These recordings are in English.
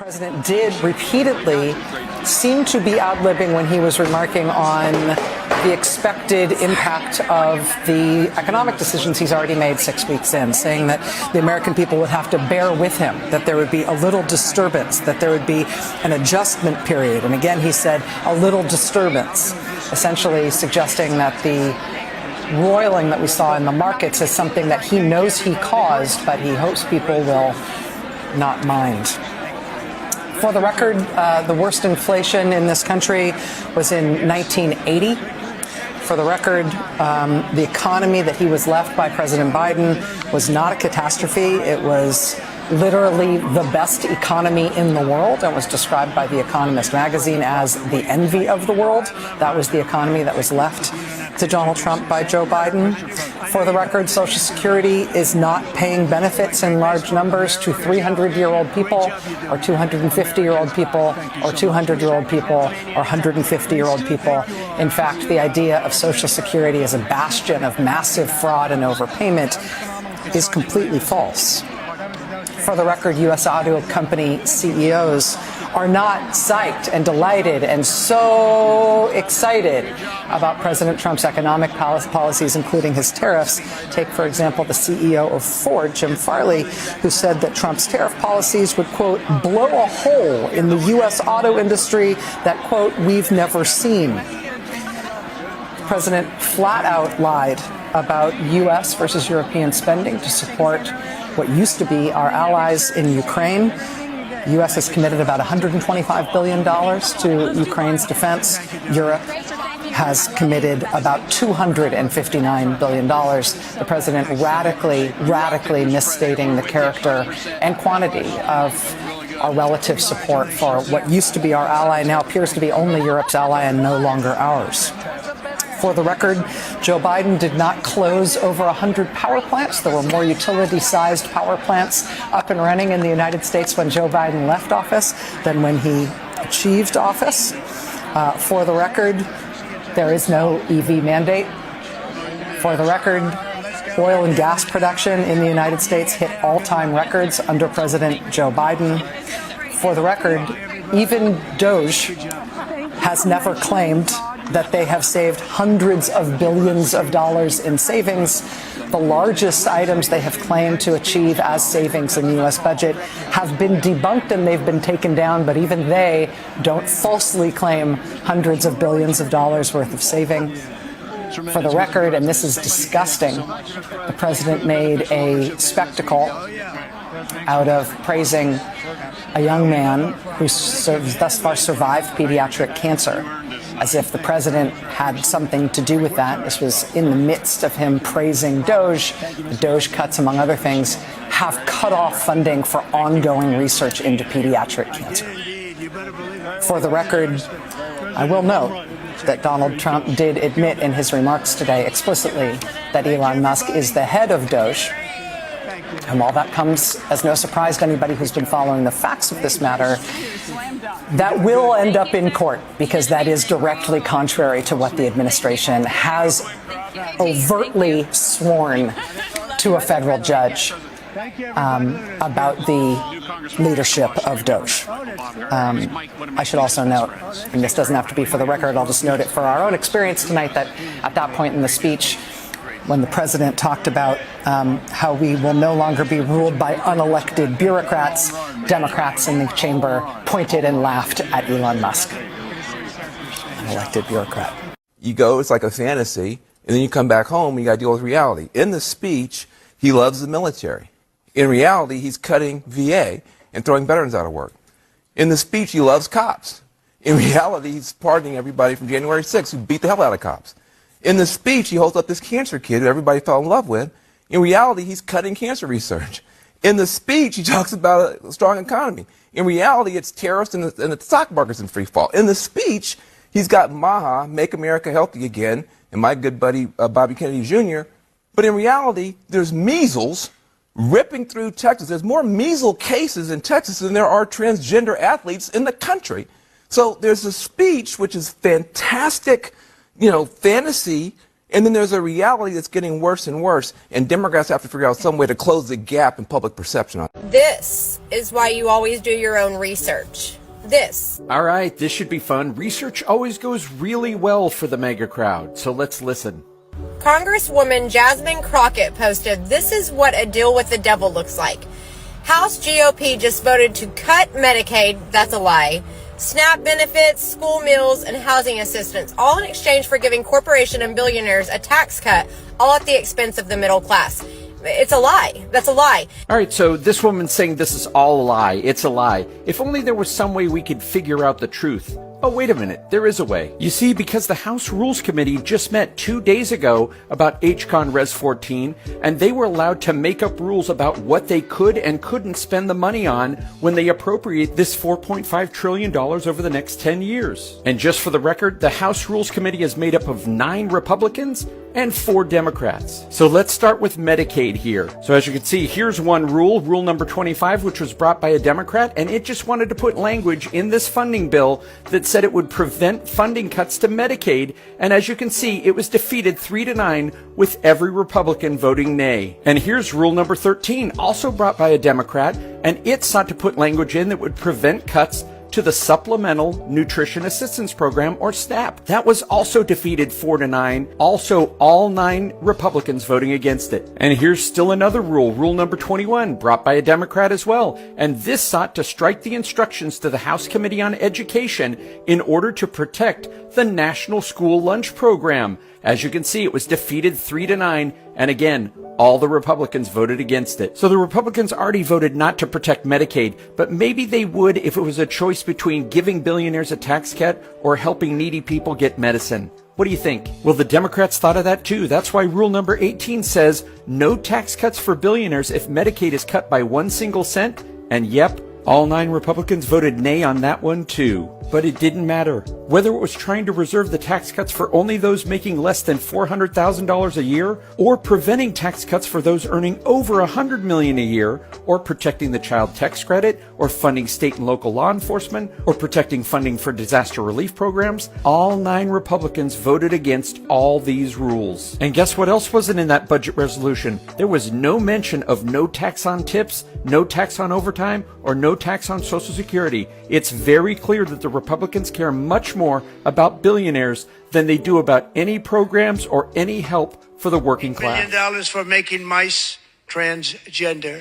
President did repeatedly seem to be ad-libbing when he was remarking on the expected impact of the economic decisions he's already made 6 weeks in, saying that the American people would have to bear with him, that there would be a little disturbance, that there would be an adjustment period. And again, he said a little disturbance, essentially suggesting that the roiling that we saw in the markets is something that he knows he caused, but he hopes people will not mind. For the record, the worst inflation in this country was in 1980. For the record, the economy that he was left by President Biden was not a catastrophe. It was literally the best economy in the world and was described by The Economist magazine as the envy of the world. That was the economy that was left to Donald Trump by Joe Biden. For the record, Social Security is not paying benefits in large numbers to 300-year-old people or 250-year-old people or 200-year-old people or 150-year-old people. In fact, the idea of Social Security as a bastion of massive fraud and overpayment is completely false. For the record, U.S. auto company CEOs are not psyched and delighted and so excited about President Trump's economic policies, including his tariffs. Take, for example, the CEO of Ford, Jim Farley, who said that Trump's tariff policies would, quote, blow a hole in the U.S. auto industry that, quote, we've never seen. The president flat out lied about U.S. versus European spending to support what used to be our allies in Ukraine. The U.S. has committed about $125 billion to Ukraine's defense. Europe has committed about $259 billion. The president radically misstating the character and quantity of our relative support for what used to be our ally, now appears to be only Europe's ally and no longer ours. For the record, Joe Biden did not close over 100 power plants. There were more utility-sized power plants up and running in the United States when Joe Biden left office than when he achieved office. For the record, there is no EV mandate. For the record, oil and gas production in the United States hit all-time records under President Joe Biden. For the record, even DOGE has never claimed that they have saved hundreds of billions of dollars in savings. The largest items they have claimed to achieve as savings in the U.S. budget have been debunked and they've been taken down, but even they don't falsely claim hundreds of billions of dollars worth of saving. For the record, and this is disgusting, the president made a spectacle out of praising a young man who thus far survived pediatric cancer, as if the president had something to do with that. This was in the midst of him praising DOGE. The DOGE cuts, among other things, have cut off funding for ongoing research into pediatric cancer. For the record, I will note that Donald Trump did admit in his remarks today explicitly that Elon Musk is the head of DOGE. And while that comes as no surprise to anybody who's been following the facts of this matter, that will end up in court because that is directly contrary to what the administration has overtly sworn to a federal judge about the leadership of DOGE. I should also note, and this doesn't have to be for the record, I'll just note it for our own experience tonight, that at that point in the speech, when the president talked about how we will no longer be ruled by unelected bureaucrats, Democrats in the chamber pointed and laughed at Elon Musk. Unelected bureaucrat. You go, it's like a fantasy, and then you come back home and you got to deal with reality. In the speech, he loves the military. In reality, he's cutting VA and throwing veterans out of work. In the speech, he loves cops. In reality, he's pardoning everybody from January 6th who beat the hell out of cops. In the speech, he holds up this cancer kid who everybody fell in love with. In reality, he's cutting cancer research. In the speech, he talks about a strong economy. In reality, it's terrorists and the stock market's in free fall. In the speech, he's got MAHA, Make America Healthy Again, and my good buddy Bobby Kennedy Jr. But in reality, there's measles ripping through Texas. There's more measles cases in Texas than there are transgender athletes in the country. So there's a speech which is fantastic, fantasy And then there's a reality that's getting worse and worse, and Democrats have to figure out some way to close the gap in public perception on it. This is why you always do your own research. This. All right, this should be fun. Research always goes really well for the mega crowd, so let's listen. Congresswoman Jasmine Crockett posted, "This is what a deal with the devil looks like. House GOP just voted to cut Medicaid," that's a lie, SNAP benefits, school meals, and housing assistance, all in exchange for giving corporation and billionaires a tax cut, all at the expense of the middle class. It's a lie. That's a lie. All right, so this woman's saying this is all a lie. It's a lie. If only there was some way we could figure out the truth. Oh, wait a minute. There is a way. You see, because the House Rules Committee just met 2 days ago about HCON Res 14, and they were allowed to make up rules about what they could and couldn't spend the money on when they appropriate this $4.5 trillion over the next 10 years. And just for the record, the House Rules Committee is made up of 9 Republicans and 4 Democrats. So let's start with Medicaid here. So as you can see, here's one rule, rule number 25, which was brought by a Democrat, and it just wanted to put language in this funding bill that said it would prevent funding cuts to Medicaid, and as you can see, it was defeated 3-9 with every Republican voting nay. And here's rule number 13, also brought by a Democrat, and it sought to put language in that would prevent cuts to the Supplemental Nutrition Assistance Program, or SNAP. That was also defeated 4-9, also all 9 Republicans voting against it. And here's still another rule, rule number 21, brought by a Democrat as well, and this sought to strike the instructions to the House Committee on Education in order to protect the National School Lunch Program. As you can see, it was defeated 3-9, and again, all the Republicans voted against it. So the Republicans already voted not to protect Medicaid, but maybe they would if it was a choice between giving billionaires a tax cut or helping needy people get medicine. What do you think? Well, the Democrats thought of that too. That's why rule number 18 says no tax cuts for billionaires if Medicaid is cut by 1 single cent. And yep, all 9 Republicans voted nay on that one too. But it didn't matter. Whether it was trying to reserve the tax cuts for only those making less than $400,000 a year, or preventing tax cuts for those earning over $100 million a year, or protecting the child tax credit, or funding state and local law enforcement, or protecting funding for disaster relief programs, all 9 Republicans voted against all these rules. And guess what else wasn't in that budget resolution? There was no mention of no tax on tips, no tax on overtime, or no tax on Social Security. It's very clear that the Republicans care much more about billionaires than they do about any programs or any help for the working class. $1 billion for making mice transgender.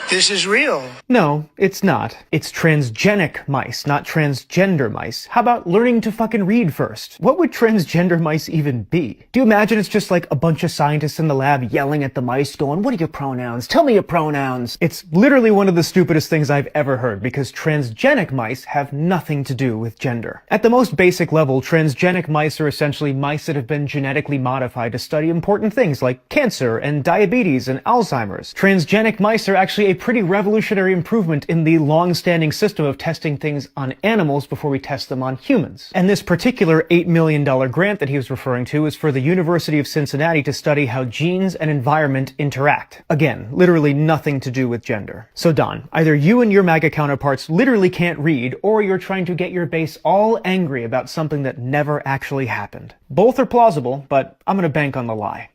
This is real. No, it's not. It's transgenic mice, not transgender mice. How about learning to fucking read first? What would transgender mice even be? Do you imagine it's just like a bunch of scientists in the lab yelling at the mice going, "What are your pronouns? Tell me your pronouns." It's literally one of the stupidest things I've ever heard, because transgenic mice have nothing to do with gender. At the most basic level, transgenic mice are essentially mice that have been genetically modified to study important things like cancer and diabetes and Alzheimer's. Transgenic mice are actually a pretty revolutionary improvement in the long-standing system of testing things on animals before we test them on humans. And this particular $8 million grant that he was referring to is for the University of Cincinnati to study how genes and environment interact. Again, literally nothing to do with gender. So Don, either you and your MAGA counterparts literally can't read, or you're trying to get your base all angry about something that never actually happened. Both are plausible, but I'm gonna bank on the lie.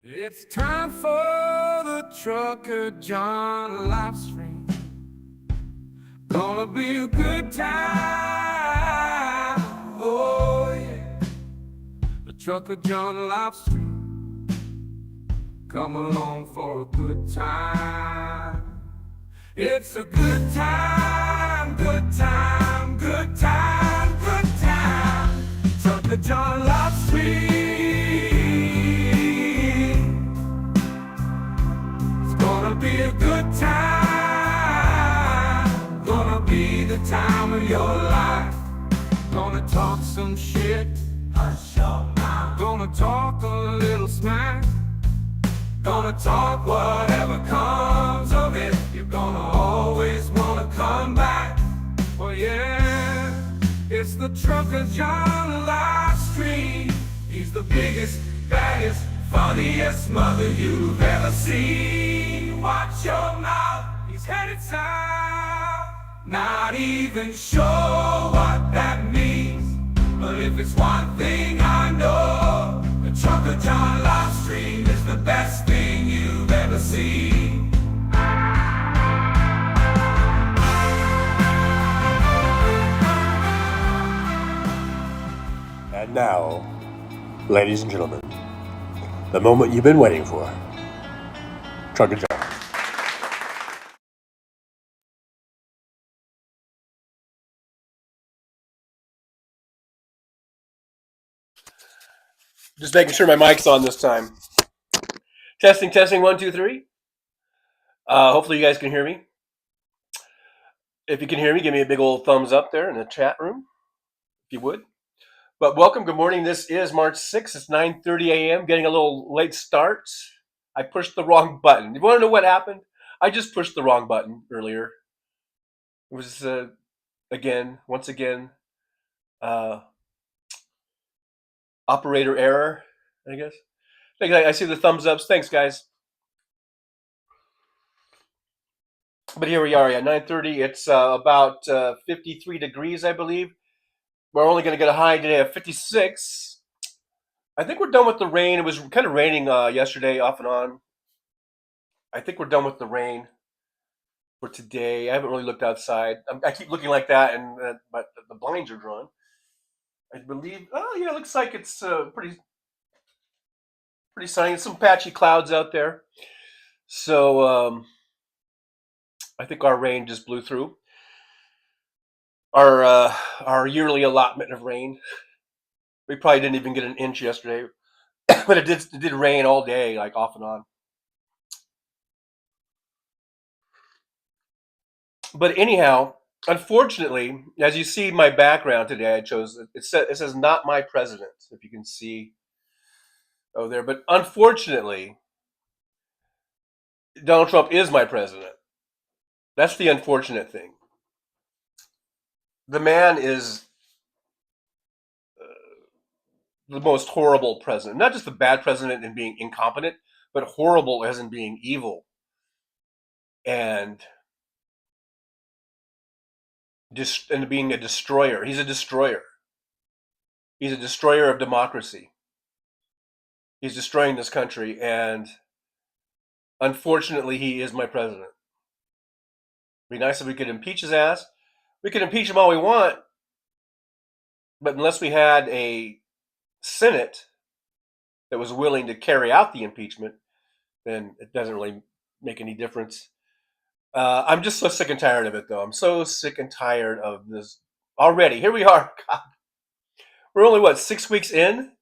It's time for the trucker John live stream. Gonna be a good time. Oh yeah. The trucker John live stream. Come along for a good time. It's a good time, good time, good time, good time. Trucker John live stream. Gonna be a good time. Gonna be the time of your life. Gonna talk some shit. Hush your mouth. Gonna talk a little smack. Gonna talk whatever comes of it. You're gonna always wanna come back. Well yeah, it's the trucker John live stream. He's the biggest, baddest, funniest mother you've ever seen. Watch your mouth, he's headed south. Not even sure what that means. But if it's one thing I know, the Trucker John live stream is the best thing you've ever seen. And now, ladies and gentlemen, the moment you've been waiting for. Trucker John. Just making sure my mic's on this time. Testing, 1, 2, 3. Hopefully you guys can hear me. If you can hear me, give me a big old thumbs up there in the chat room, if you would. But welcome, good morning. This is March 6th. It's 9:30 a.m. Getting a little late start. I pushed the wrong button. You want to know what happened? I just pushed the wrong button earlier. It was, once again, operator error, I guess. I see the thumbs ups. Thanks, guys. But here we are, 9:30. It's about 53 degrees, I believe. We're only going to get a high today of 56. I think we're done with the rain. It was kind of raining yesterday, off and on. I think we're done with the rain for today. I haven't really looked outside. I keep looking like that, but the blinds are drawn. I believe. Oh yeah, it looks like it's pretty sunny. Some patchy clouds out there. So I think our rain just blew through our yearly allotment of rain. We probably didn't even get an inch yesterday, but it did rain all day, like off and on. But anyhow, unfortunately, as you see my background today, I chose it says "Not My President," if you can see over there. But unfortunately, Donald Trump is my president. That's the unfortunate thing. The man is the most horrible president. Not just a bad president in being incompetent, but horrible as in being evil and being a destroyer. He's a destroyer. He's a destroyer of democracy. He's destroying this country, and unfortunately, he is my president. It'd be nice if we could impeach his ass. We can impeach him all we want, but unless we had a Senate that was willing to carry out the impeachment, then it doesn't really make any difference. I'm just so sick and tired of it, though. I'm so sick and tired of this already. Here we are. God. We're only, 6 weeks in?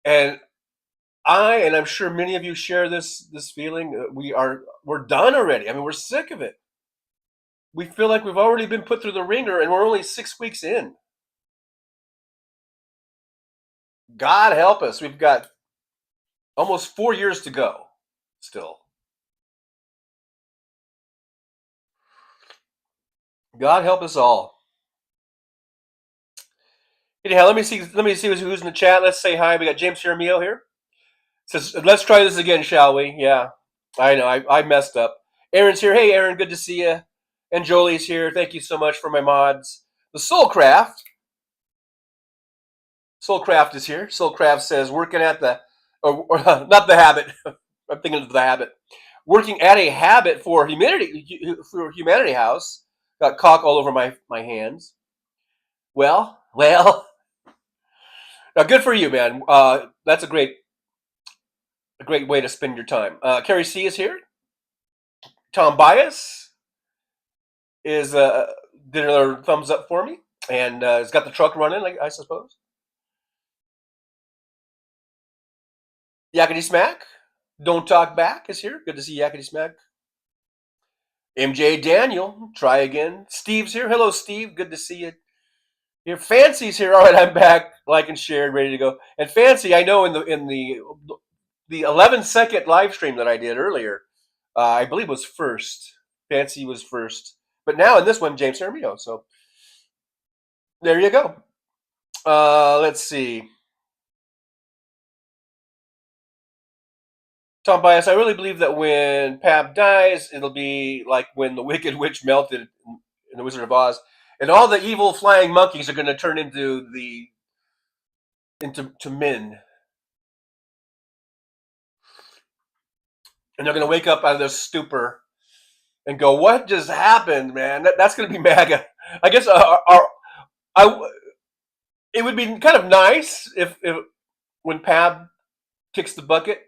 And I'm sure many of you share this feeling. We're done already. I mean, we're sick of it. We feel like we've already been put through the ringer, and we're only 6 weeks in. God help us. We've got almost 4 years to go still. God help us all. Anyhow, let me see who's in the chat. Let's say hi. We got James Jeremio here. Says, let's try this again, shall we? Yeah, I know. I messed up. Aaron's here. Hey, Aaron, good to see you. And Jolie's here. Thank you so much for my mods. The Soulcraft is here. Soulcraft says, working at not the habit. I'm thinking of the habit. Working at a habit for Humanity House. Got caulk all over my hands. Well. Now, good for you, man. That's a great way to spend your time. Carrie C is here. Tom Bias did another thumbs up for me, and has got the truck running, I suppose. Yakety Smack, Don't Talk Back is here. Good to see Yakety Smack. MJ Daniel, try again. Steve's here. Hello, Steve. Good to see you. Here, Fancy's here. All right, I'm back. Like and shared, ready to go. And Fancy, I know in the 11-second live stream that I did earlier, I believe was first. Fancy was first. But now in this one, James Jeremio. So there you go. Let's see. Tom Bias, I really believe that when Pab dies, it'll be like when the Wicked Witch melted in The Wizard of Oz, and all the evil flying monkeys are going to turn into the into men. And they're going to wake up out of their stupor and go, "What just happened, man?" That's going to be MAGA. I guess it would be kind of nice if when Pab kicks the bucket,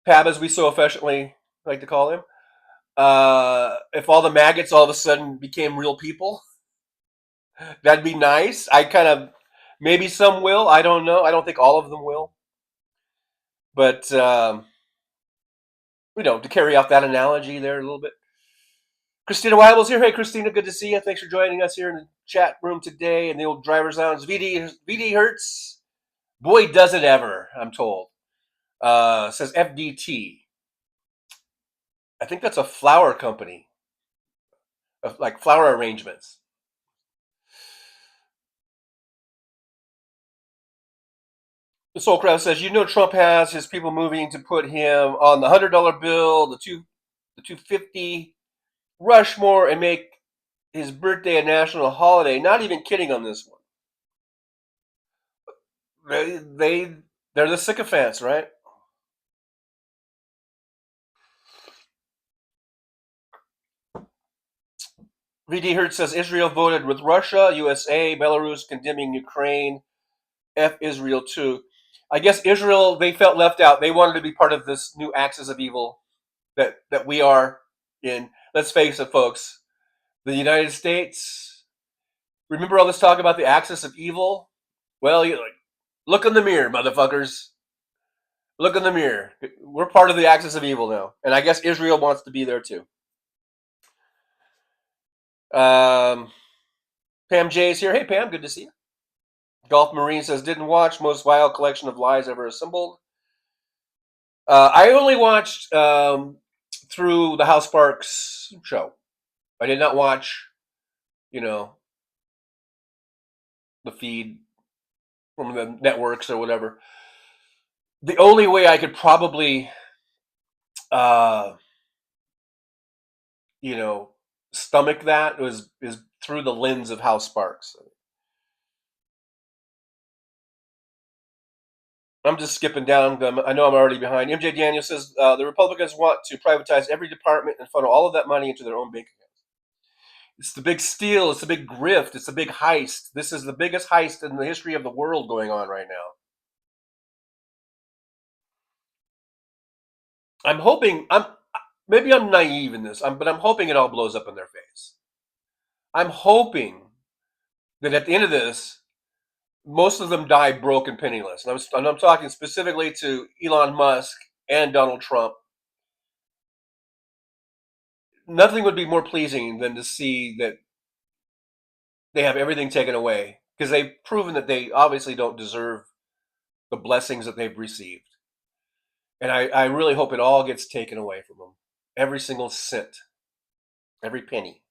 Pab, as we so affectionately like to call him, if all the maggots all of a sudden became real people, that'd be nice. Maybe some will. I don't know. I don't think all of them will. But, to carry out that analogy there a little bit. Christina Weibel's here. Hey, Christina, good to see you. Thanks for joining us here in the chat room today in the old driver's lounge. VD Hertz. Boy, does it ever, I'm told. Says FDT. I think that's a flower company. Like flower arrangements. The Soul Crowd says, Trump has his people moving to put him on the $100 bill, the $250 Rushmore, and make his birthday a national holiday. Not even kidding on this one. They're the sycophants, right? VD Hertz says Israel voted with Russia, USA, Belarus condemning Ukraine. F Israel too. I guess Israel, they felt left out. They wanted to be part of this new axis of evil that we are in. Let's face it, folks. The United States, remember all this talk about the axis of evil? Well, look in the mirror, motherfuckers. Look in the mirror. We're part of the axis of evil now. And I guess Israel wants to be there too. Pam J is here. Hey, Pam, good to see you. Golf Marine says, didn't watch, most vile collection of lies ever assembled. I only watched through the House Sparks show. I did not watch, the feed from the networks or whatever. The only way I could probably, stomach that is through the lens of House Sparks. I'm just skipping down. I know I'm already behind. MJ Daniel says the Republicans want to privatize every department and funnel all of that money into their own bank accounts. It's the big steal. It's the big grift. It's the big heist. This is the biggest heist in the history of the world going on right now. I'm hoping, maybe I'm naive in this, but I'm hoping it all blows up in their face. I'm hoping that at the end of this, most of them die broke and penniless. And I'm talking specifically to Elon Musk and Donald Trump. Nothing would be more pleasing than to see that they have everything taken away, because they've proven that they obviously don't deserve the blessings that they've received. And I really hope it all gets taken away from them. Every single cent, every penny.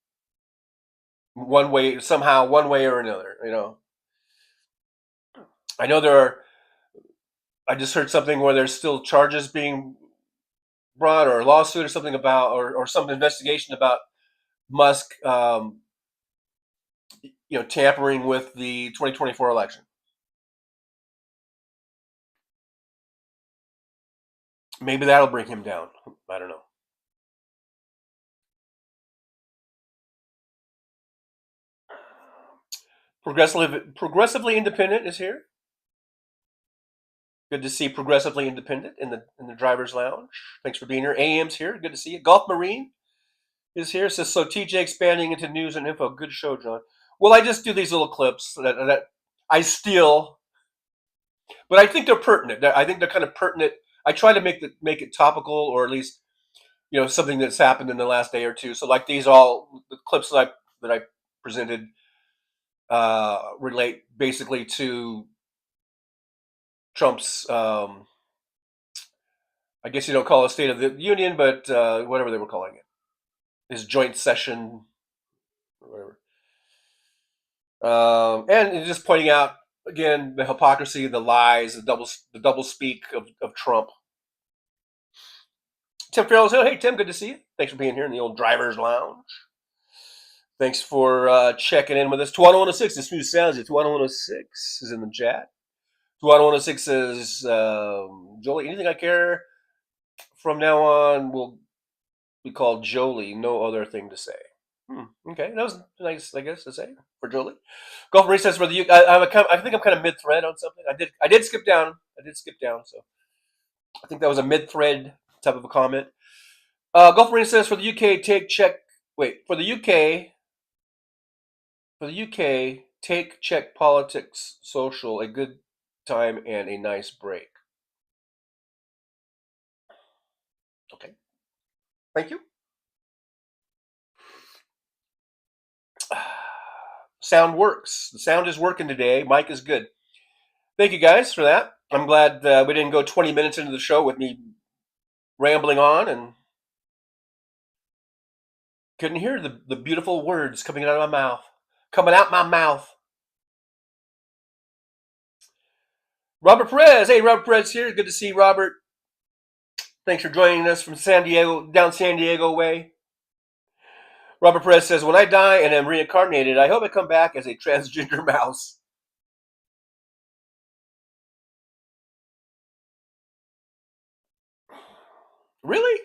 One way or another, I know I just heard something where there's still charges being brought, or a lawsuit or something about, or some investigation about Musk, tampering with the 2024 election. Maybe that'll bring him down. I don't know. Progressively Independent is here. Good to see Progressively Independent in the driver's lounge. Thanks for being here. AM's here. Good to see you. Golf Marine is here. Says, so TJ expanding into news and info. Good show, John. Well, I just do these little clips that I steal, but I think they're pertinent. I think they're kind of pertinent. I try to make it topical, or at least something that's happened in the last day or two. So like the clips that I presented relate basically to Trump's, I guess you don't call it a State of the Union, but whatever they were calling it, his joint session, or whatever. And just pointing out again the hypocrisy, the lies, the double speak of Trump. Tim Farrell's here. Hey Tim, good to see you. Thanks for being here in the old driver's lounge. Thanks for checking in with us. 2106, the smooth sounds at 2106 is in the chat. Tuan106 says, Jolie, anything I care from now on will be called Jolie. No other thing to say. Okay, that was nice, I guess, to say for Jolie. Golf Marie says, "Whether you, I think I'm kind of mid-thread on something. I did skip down. So I think that was a mid-thread type of a comment." Golf Marine says, for the UK, take check politics, social, a good time, and a nice break. Okay. Thank you. Sound works. The sound is working today. Mic is good. Thank you guys for that. I'm glad we didn't go 20 minutes into the show with me rambling on and couldn't hear the beautiful words coming out of my mouth. Robert Perez. Hey, Robert Perez here. Good to see Robert. Thanks for joining us from San Diego way. Robert Perez says, when I die and am reincarnated, I hope I come back as a transgender mouse. Really?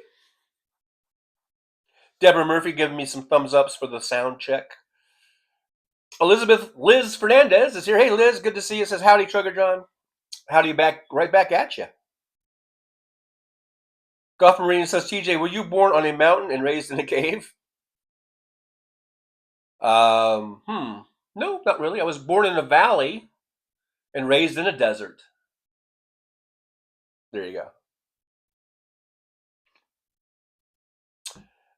Deborah Murphy giving me some thumbs ups for the sound check. Liz Fernandez is here. Hey, Liz, good to see you. Says, howdy, Trugger John. Howdy, right back at you. Golf Marine says, TJ, were you born on a mountain and raised in a cave? No, not really. I was born in a valley and raised in a desert. There you go.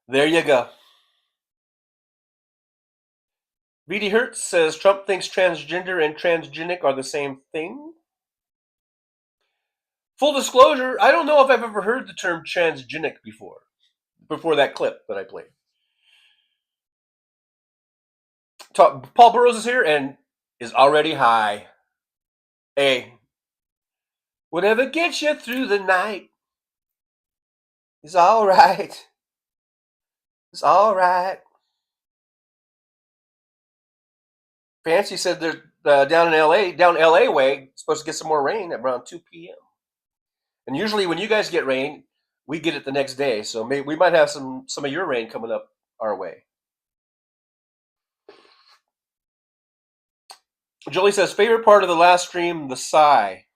There you go. VD Hertz says, Trump thinks transgender and transgenic are the same thing. Full disclosure, I don't know if I've ever heard the term transgenic before that clip that I played. Paul Burrows is here and is already high. Hey, whatever gets you through the night is all right. It's all right. Fancy said they're down LA way, supposed to get some more rain at around 2 p.m. And usually when you guys get rain, we get it the next day. So we might have some of your rain coming up our way. Jolie says, favorite part of the last stream, the sigh.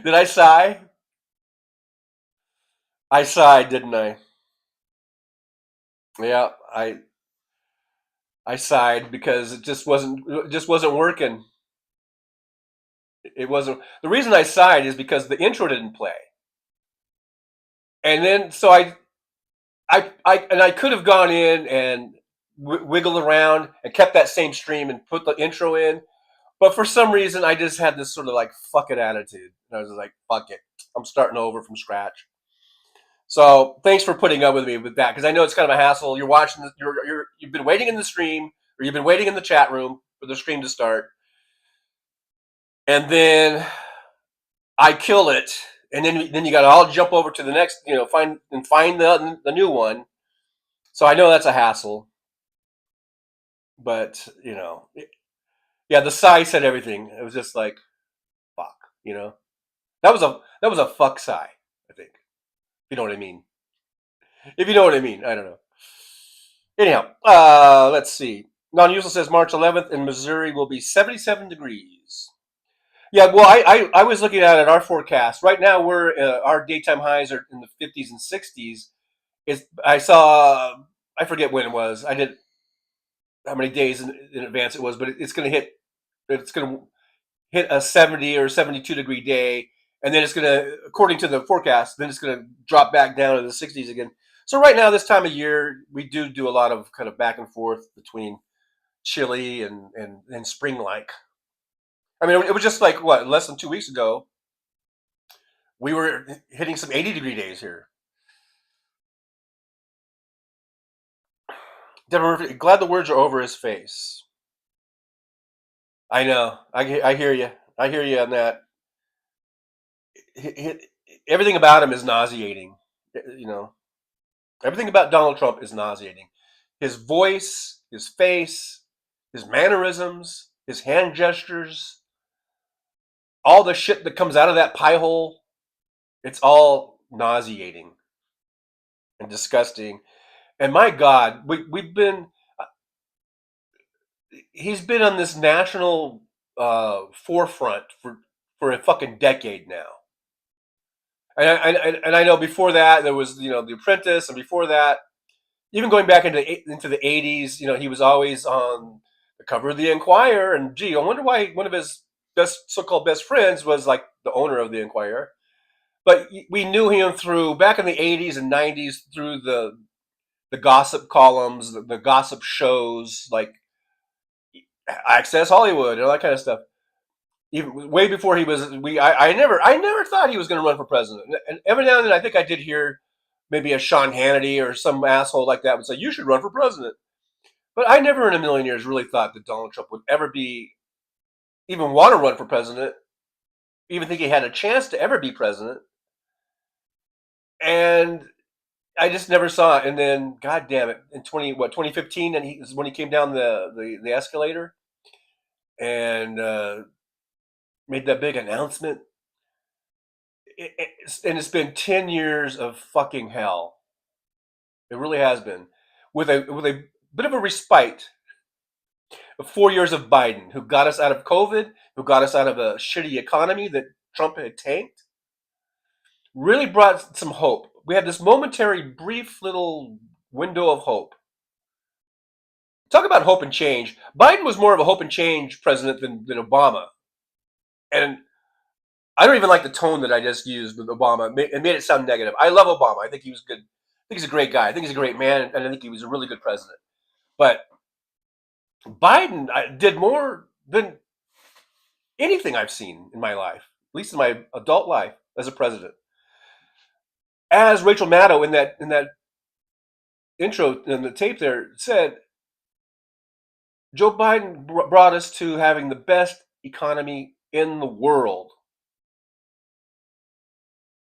Did I sigh? I sighed, didn't I? Yeah, I sighed because it just wasn't working. It wasn't. The reason I sighed is because the intro didn't play. And then so I could have gone in and wiggled around and kept that same stream and put the intro in, but for some reason I just had this sort of like fuck it attitude. And I was like, fuck it, I'm starting over from scratch. So thanks for putting up with me with that, because I know it's kind of a hassle. You're watching, you've been waiting in the stream, or you've been waiting in the chat room for the stream to start, and then I kill it, and then you got to all jump over to the next, find the new one. So I know that's a hassle, but yeah, the sigh said everything. It was just like, fuck, that was a fuck sigh, I think. If you know what I mean. I don't know. Anyhow, let's see. Non-usual says March 11th in Missouri will be 77 degrees. Yeah, well, I was looking at our forecast. Right now, our daytime highs are in the 50s and 60s. I forget when it was. I did how many days in advance it was, but it's going to hit a 70 or 72 degree day, and then it's going to, according to the forecast, then it's going to drop back down to the 60s again. So right now, this time of year, we do a lot of kind of back and forth between chilly and spring-like. I mean, it was just like, less than 2 weeks ago, we were hitting some 80-degree days here. Deborah Murphy, glad the words are over his face. I know. I hear you. I hear you on that. Everything about him is nauseating. Everything about Donald Trump is nauseating. His voice, his face, his mannerisms, his hand gestures, all the shit that comes out of that pie hole, it's all nauseating and disgusting. And my God, we've been, he's been on this national forefront for a fucking decade now. And I know before that there was, The Apprentice, and before that, even going back into the 80s, he was always on the cover of the Enquirer. And gee, I wonder why one of his so-called best friends was like the owner of the Enquirer. But we knew him through back in the 80s and 90s through the gossip columns, the gossip shows like Access Hollywood and all that kind of stuff. Even way before he was, I never thought he was going to run for president. And every now and then, I think I did hear maybe a Sean Hannity or some asshole like that would say, "You should run for president." But I never in a million years really thought that Donald Trump would ever even want to run for president, even think he had a chance to ever be president. And I just never saw it. And then, God damn it, in 2015, and is when he came down the escalator and made that big announcement. And it's been 10 years of fucking hell. It really has been, with a bit of a respite of 4 years of Biden, who got us out of COVID, who got us out of a shitty economy that Trump had tanked. Really brought some hope. We had this momentary, brief little window of hope. Talk about hope and change. Biden was more of a hope and change president than Obama. And I don't even like the tone that I just used with Obama. It made it sound negative. I love Obama. I think he was good. I think he's a great guy. I think he's a great man. And I think he was a really good president. But Biden did more than anything I've seen in my life, at least in my adult life as a president. As Rachel Maddow in that intro in the tape there said, Joe Biden brought us to having the best economy in the world.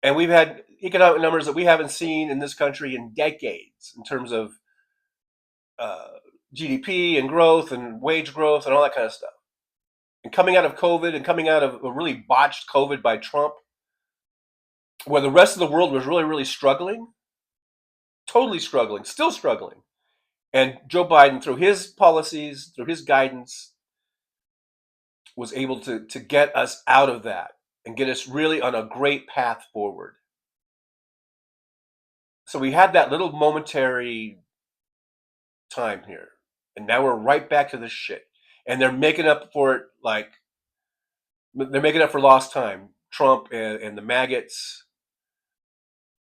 And we've had economic numbers that we haven't seen in this country in decades in terms of GDP and growth and wage growth and all that kind of stuff. And coming out of COVID and coming out of a really botched COVID by Trump, where the rest of the world was really, really struggling, totally struggling, still struggling. And Joe Biden, through his policies, through his guidance, was able to get us out of that and get us really on a great path forward. So we had that little momentary time here. And now we're right back to this shit. And they're making up for it, like, they're making up for lost time. Trump and the maggots,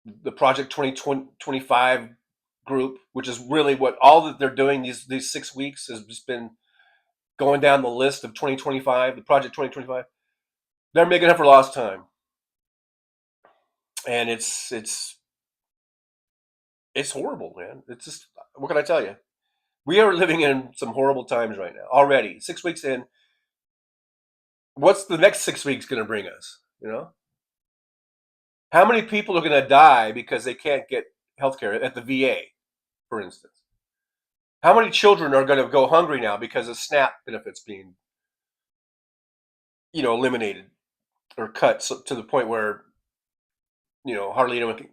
the Project 2025 group, which is really what all that they're doing these 6 weeks has just been going down the list of 2025, the Project 2025. They're making up for lost time. And it's horrible, man. It's just, what can I tell you? We are living in some horrible times right now already. 6 weeks in. What's the next 6 weeks going to bring us? How many people are going to die because they can't get health care at the VA, for instance? How many children are going to go hungry now because of SNAP benefits being, eliminated or cut to the point where, hardly anyone can,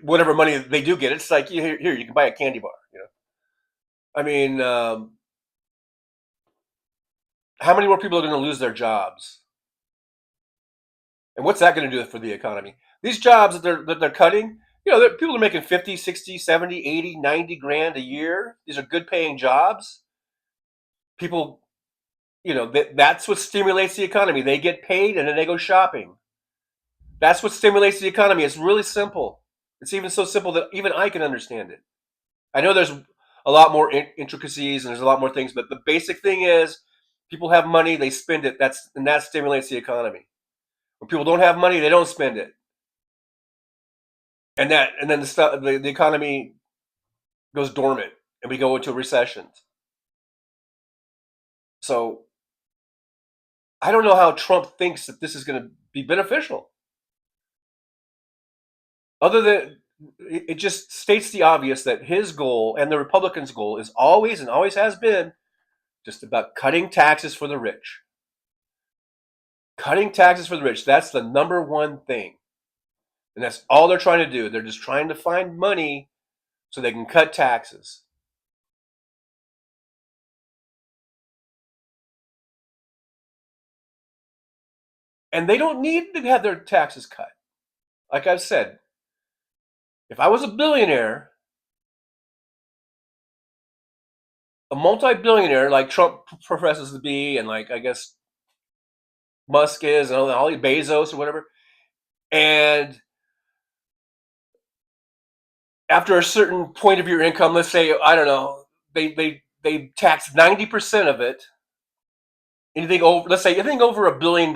whatever money they do get, it's like, here, you can buy a candy bar, I mean, how many more people are going to lose their jobs? And what's that going to do for the economy? These jobs that they're cutting, people are making 50, 60, 70, 80, 90 grand a year. These are good paying jobs. People, that's what stimulates the economy. They get paid and then they go shopping. That's what stimulates the economy. It's really simple. It's even so simple that even I can understand it. I know there's a lot more intricacies and there's a lot more things, but the basic thing is people have money, they spend it. That stimulates the economy. When people don't have money, they don't spend it. And then the economy goes dormant and we go into recessions. So I don't know how Trump thinks that this is going to be beneficial. Other than it just states the obvious that his goal and the Republicans' goal is always and always has been just about cutting taxes for the rich. Cutting taxes for the rich. That's the number one thing. And that's all they're trying to do. They're just trying to find money so they can cut taxes. And they don't need to have their taxes cut. Like I've said, if I was a billionaire, a multi-billionaire like Trump professes to be, and like I guess Musk is, and all the Bezos or whatever, and after a certain point of your income, let's say, I don't know, they tax 90% of it. Anything over, let's say anything over $1 billion.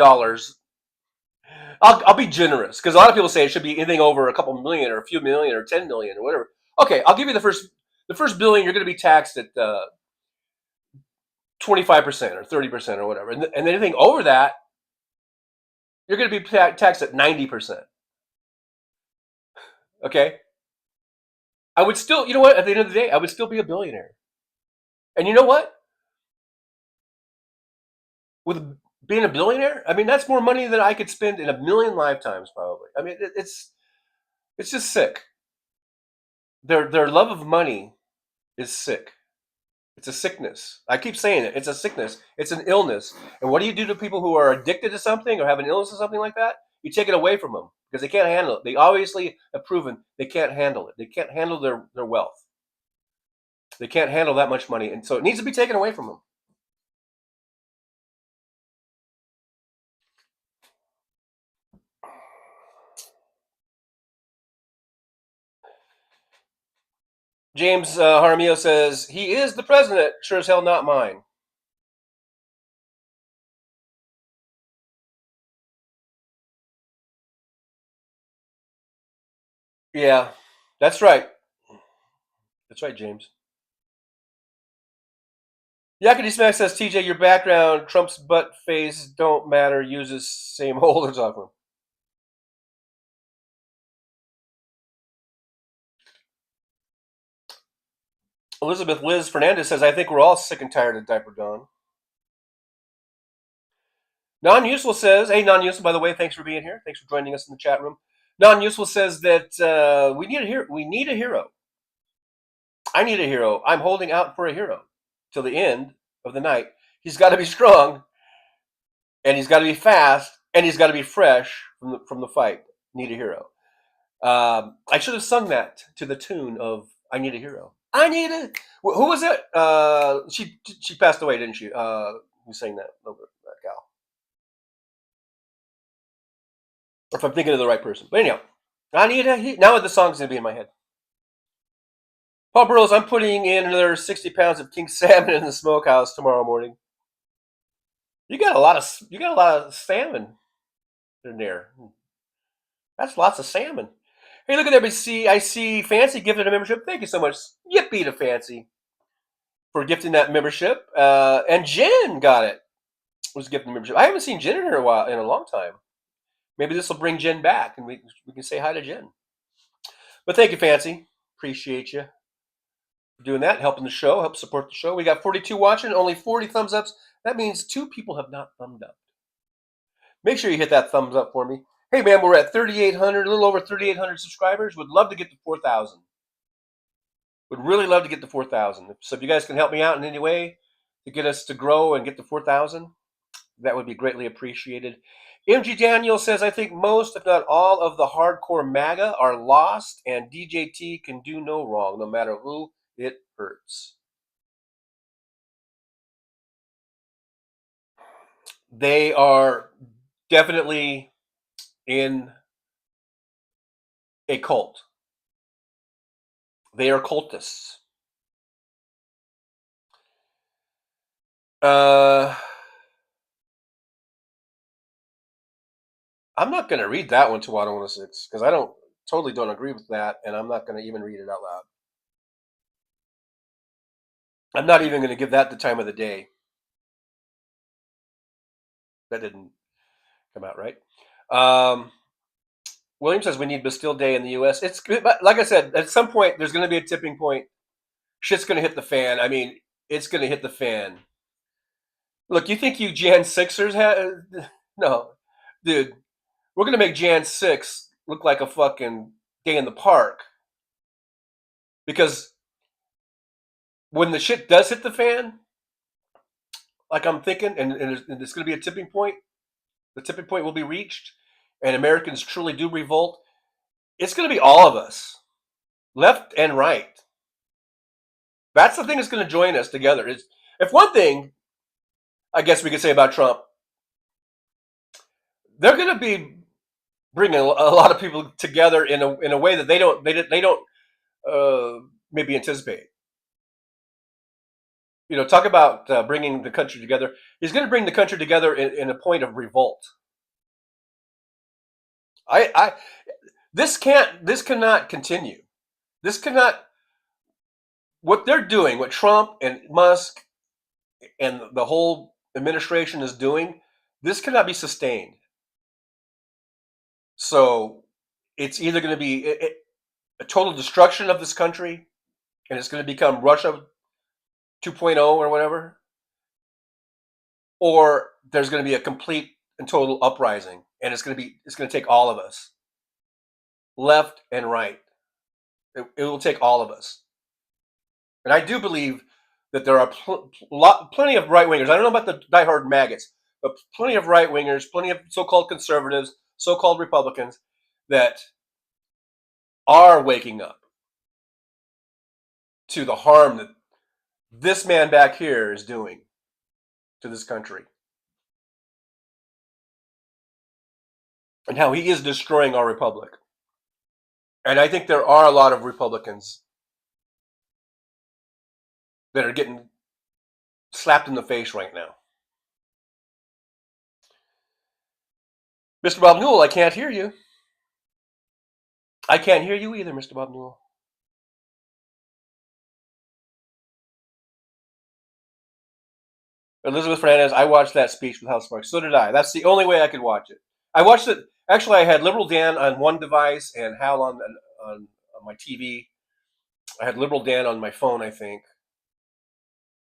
I'll be generous because a lot of people say it should be anything over a couple million or a few million or 10 million or whatever. Okay, I'll give you the first billion. You're going to be taxed at 25% or 30% or whatever, and then anything over that, you're going to be taxed at 90%. Okay, I would still, you know what? At the end of the day, I would still be a billionaire. And you know what? With being a billionaire, I mean, that's more money than I could spend in a million lifetimes, probably. I mean, it's just sick. Their love of money is sick. It's a sickness. I keep saying it. It's a sickness. It's an illness. And what do you do to people who are addicted to something or have an illness or something like that? You take it away from them because they can't handle it. They obviously have proven they can't handle it. They can't handle their wealth. They can't handle that much money. And so it needs to be taken away from them. James Jaramillo says, he is the president. Sure as hell not mine. Yeah, that's right. That's right, James. Yakety Smack says, TJ, your background, Trump's butt face don't matter. Uses same holders off him. Elizabeth Liz Fernandez says, I think we're all sick and tired of Diaper Dawn. Non-Useful says, hey, Non-Useful, by the way, thanks for being here. Thanks for joining us in the chat room. Non-Useful says that we need a hero. We need a hero. I need a hero. I'm holding out for a hero till the end of the night. He's got to be strong, and he's got to be fast, and he's got to be fresh from the fight. Need a hero. I should have sung that to the tune of I Need a Hero. I need a... Who was it? She passed away, didn't she? Who sang that? That gal. Or if I'm thinking of the right person. But anyhow, I need a... Now the song's going to be in my head. Paul Burrows, I'm putting in another 60 pounds of king salmon in the smokehouse tomorrow morning. You got a lot of salmon in there. That's lots of salmon. Hey, look at that. I see Fancy gifted a membership. Thank you so much. Yippee to Fancy for gifting that membership. And Jen got it. Was gifting the membership. I haven't seen Jen in a long time. Maybe this will bring Jen back and we can say hi to Jen. But thank you, Fancy. Appreciate you for doing that, helping the show, help support the show. We got 42 watching, only 40 thumbs ups. That means 2 people have not thumbed up. Make sure you hit that thumbs up for me. Hey, man, we're at 3,800, a little over 3,800 subscribers. Would love to get to 4,000. Would really love to get to 4,000. So if you guys can help me out in any way to get us to grow and get to 4,000, that would be greatly appreciated. MG Daniel says, I think most, if not all, of the hardcore MAGA are lost, and DJT can do no wrong, no matter who it hurts. They are definitely in a cult. They are cultists. I'm not going to read that one to Water 106 because I totally don't agree with that, and I'm not going to even read it out loud. I'm not even going to give that the time of the day. That didn't come out right. William says we need Bastille Day in the U.S. It's like I said, at some point there's going to be a tipping point. Shit's going to hit the fan. I mean, it's going to hit the fan. Look, you think you Jan 6ers have... No. Dude, we're going to make Jan 6 look like a fucking day in the park. Because when the shit does hit the fan, like I'm thinking, and it's going to be a tipping point, the tipping point will be reached, and Americans truly do revolt, it's going to be all of us, left and right. That's the thing that's going to join us together. If one thing, I guess we could say about Trump, they're going to be bringing a lot of people together in a way that they don't maybe anticipate. You know, talk about bringing the country together. He's going to bring the country together in a point of revolt. This cannot continue. This cannot. What they're doing, what Trump and Musk and the whole administration is doing, this cannot be sustained. So it's either going to be a total destruction of this country, and it's going to become Russia 2.0 or whatever, or there's going to be a complete and total uprising, and it's going to take all of us, left and right. It will take all of us. And I do believe that there are plenty of right wingers. I don't know about the diehard maggots, but plenty of right wingers, plenty of so-called conservatives, so-called Republicans that are waking up to the harm that this man back here is doing to this country, and how he is destroying our republic. And I think there are a lot of Republicans that are getting slapped in the face right now. Mr. Bob Newell, I can't hear you. I can't hear you either, Mr. Bob Newell. Elizabeth Fernandez, I watched that speech with House Sparks. So did I. That's the only way I could watch it. I watched it. Actually, I had Liberal Dan on one device and Hal on my TV. I had Liberal Dan on my phone, I think.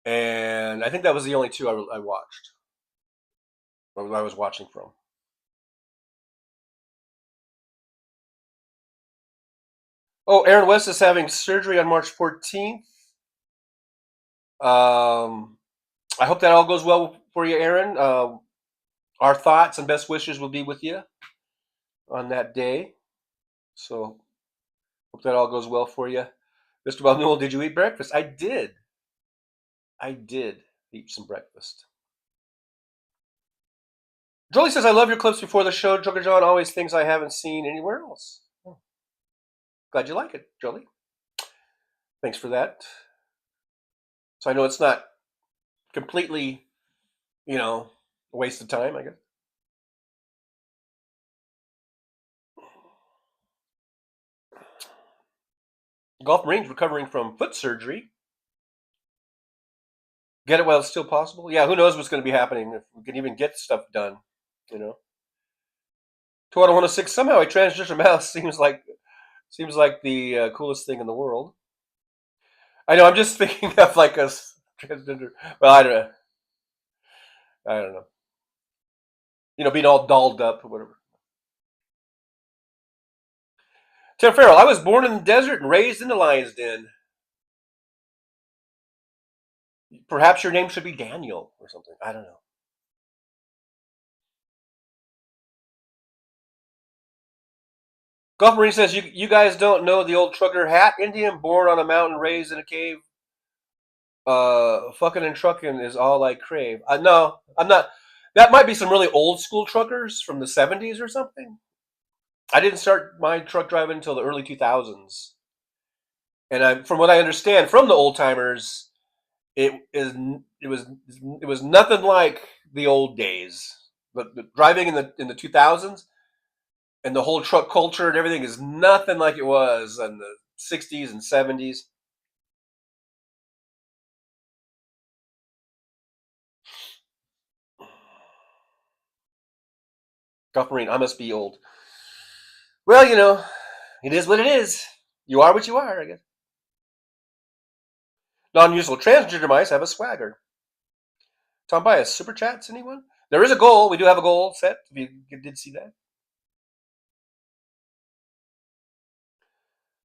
And I think that was the only two I watched. Or I was watching from. Oh, Aaron West is having surgery on March 14th. I hope that all goes well for you, Aaron. Our thoughts and best wishes will be with you on that day. So, hope that all goes well for you. Mr. Bob Newell, did you eat breakfast? I did. I did eat some breakfast. Jolie says, I love your clips before the show. Joker John, always things I haven't seen anywhere else. Oh. Glad you like it, Jolie. Thanks for that. So I know it's not completely, a waste of time, I guess. Golf Marine's recovering from foot surgery. Get it while it's still possible. Yeah, who knows what's going to be happening if we can even get stuff done, 2106, somehow a transgender mouse seems like the coolest thing in the world. I know, I'm just thinking of like a transgender. Well, I don't know. Being all dolled up or whatever. Tim Farrell, I was born in the desert and raised in the lion's den. Perhaps your name should be Daniel or something. I don't know. Golf Marine says, you guys don't know the old trucker hat Indian, born on a mountain, raised in a cave. Fucking and trucking is all I crave. No, I'm not. That might be some really old school truckers from the 70s or something. I didn't start my truck driving until the early 2000s. And from what I understand from the old timers, it was nothing like the old days. But driving in the 2000s and the whole truck culture and everything is nothing like it was in the 60s and 70s. Golf Marine, I must be old. Well, it is what it is. You are what you are, I guess. Non-useful transgender mice have a swagger. Tom Bias, super chats, anyone? There is a goal. We do have a goal set, if you did see that.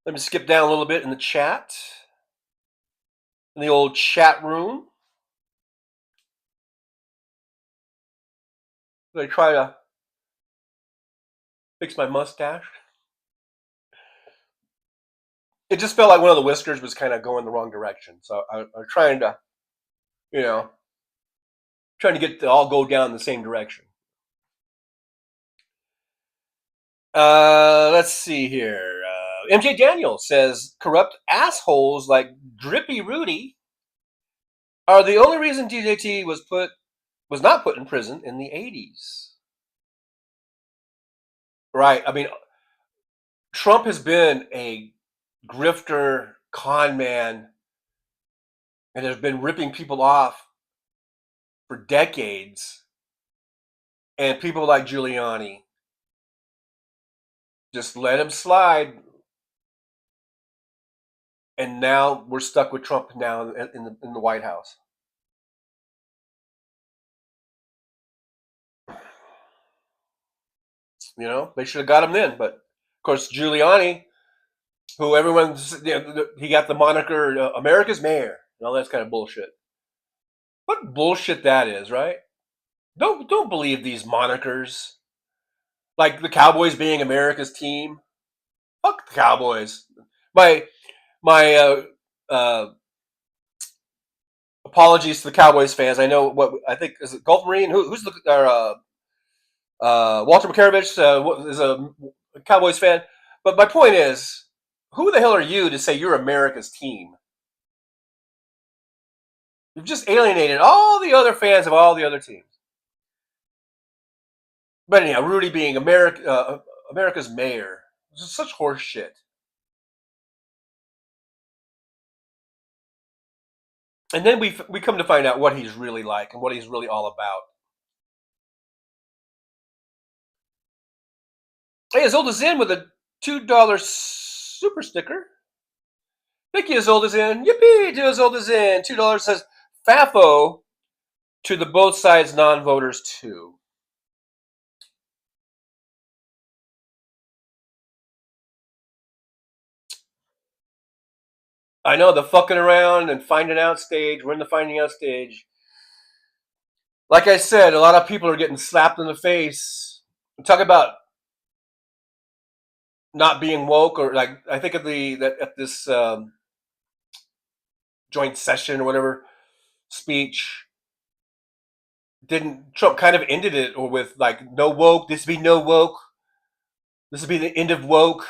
Let me skip down a little bit in the chat. In the old chat room. I try to fix my mustache. It just felt like one of the whiskers was kind of going the wrong direction. So I'm trying to, trying to get to all go down the same direction. Let's see here. MJ Daniels says corrupt assholes like Drippy Rudy are the only reason DJT was not put in prison in the 80s. Right. I mean, Trump has been a grifter, con man, and has been ripping people off for decades. And people like Giuliani just let him slide. And now we're stuck with Trump now in the White House. They should have got him then. But, of course, Giuliani, who everyone's, he got the moniker America's mayor. And all that's kind of bullshit. What bullshit that is, right? Don't believe these monikers. Like the Cowboys being America's team. Fuck the Cowboys. My apologies to the Cowboys fans. I know I think is it Gulf Marine. Who's Walter Makarovich is a Cowboys fan. But my point is, who the hell are you to say you're America's team? You've just alienated all the other fans of all the other teams. But anyhow, Rudy being America's mayor. This is such horse shit. And then we come to find out what he's really like and what he's really all about. Hey, as old as in with a $2 super sticker. Thank you, as old as in. Yippee to as old as in. $2 says FAFO to the both sides non-voters too. I know, the fucking around and finding out stage. We're in the finding out stage. Like I said, a lot of people are getting slapped in the face. Talk about not being woke, or like I think at this joint session or whatever speech, didn't Trump kind of ended it with like no woke? This would be no woke. This would be the end of woke.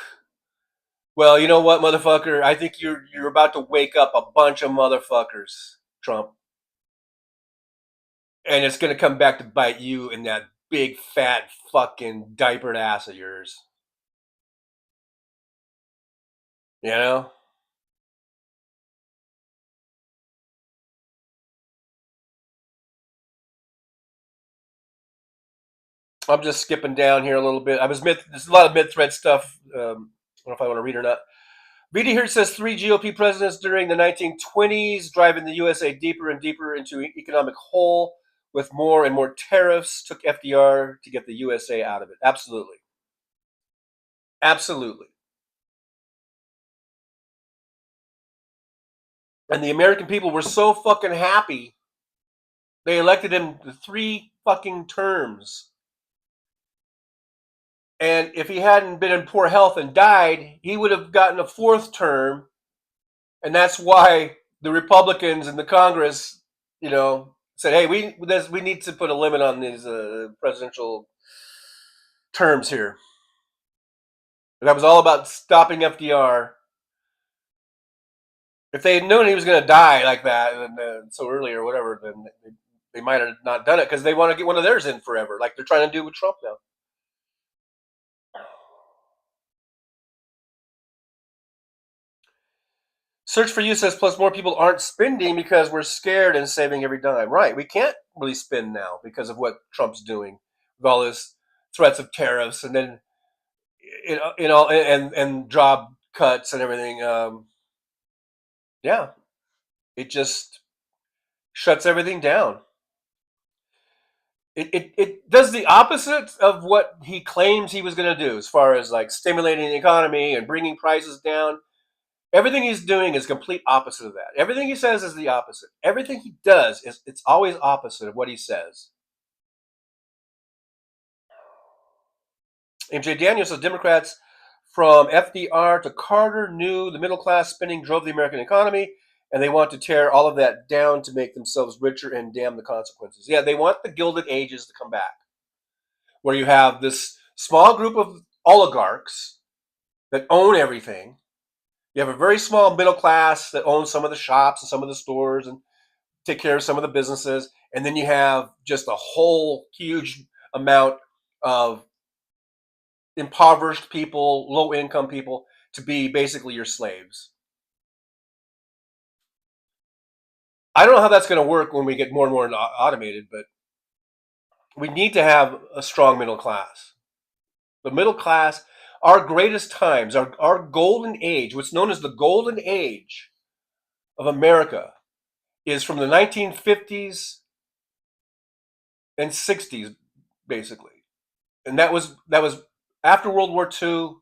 Well, you know what, motherfucker? I think you're about to wake up a bunch of motherfuckers, Trump. And it's going to come back to bite you in that big, fat, fucking diapered ass of yours. You know? I'm just skipping down here a little bit. There's a lot of mid-thread stuff. I don't know if I want to read or not. BD here says 3 GOP presidents during the 1920s driving the USA deeper and deeper into economic hole with more and more tariffs took FDR to get the USA out of it. Absolutely. Absolutely. And the American people were so fucking happy they elected him to 3 fucking terms. And if he hadn't been in poor health and died, he would have gotten a 4th term. And that's why the Republicans in the Congress, said, hey, we need to put a limit on these presidential terms here. And that was all about stopping FDR. If they had known he was going to die like that and so early or whatever, then they might have not done it because they want to get one of theirs in forever, like they're trying to do with Trump now. Search for You says, plus more people aren't spending because we're scared and saving every dime. Right. We can't really spend now because of what Trump's doing with all his threats of tariffs and then, and job cuts and everything. Yeah. It just shuts everything down. it does the opposite of what he claims he was going to do, as far as like stimulating the economy and bringing prices down. Everything he's doing is complete opposite of that. Everything he says is the opposite. Everything he does it's always opposite of what he says. MJ Daniels says Democrats from FDR to Carter knew the middle class spending drove the American economy, and they want to tear all of that down to make themselves richer and damn the consequences. Yeah, they want the Gilded Ages to come back, where you have this small group of oligarchs that own everything. You have a very small middle class that owns some of the shops and some of the stores and take care of some of the businesses. And then you have just a whole huge amount of impoverished people, low income people, to be basically your slaves. I don't know how that's going to work when we get more and more automated, but we need to have a strong middle class. The middle class, our greatest times, our golden age, what's known as the golden age of America, is from the 1950s and 60s, basically. And that was after World War II,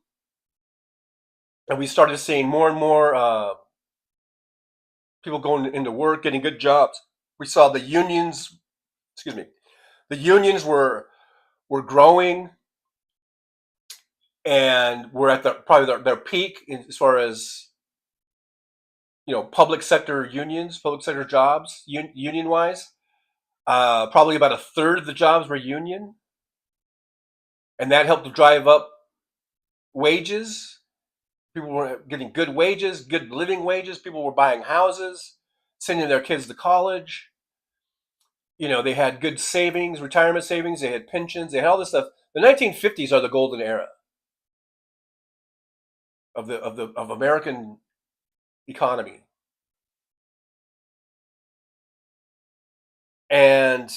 and we started seeing more and more people going into work, getting good jobs. We saw the unions, the unions were growing, and we're at probably their peak as far as public sector unions, public sector jobs, union wise. Probably about a third of the jobs were union, and that helped to drive up wages. People were getting good wages, good living wages. People were buying houses, sending their kids to college. They had good savings, retirement savings. They had pensions. They had all this stuff. The 1950s are the golden era of American economy. And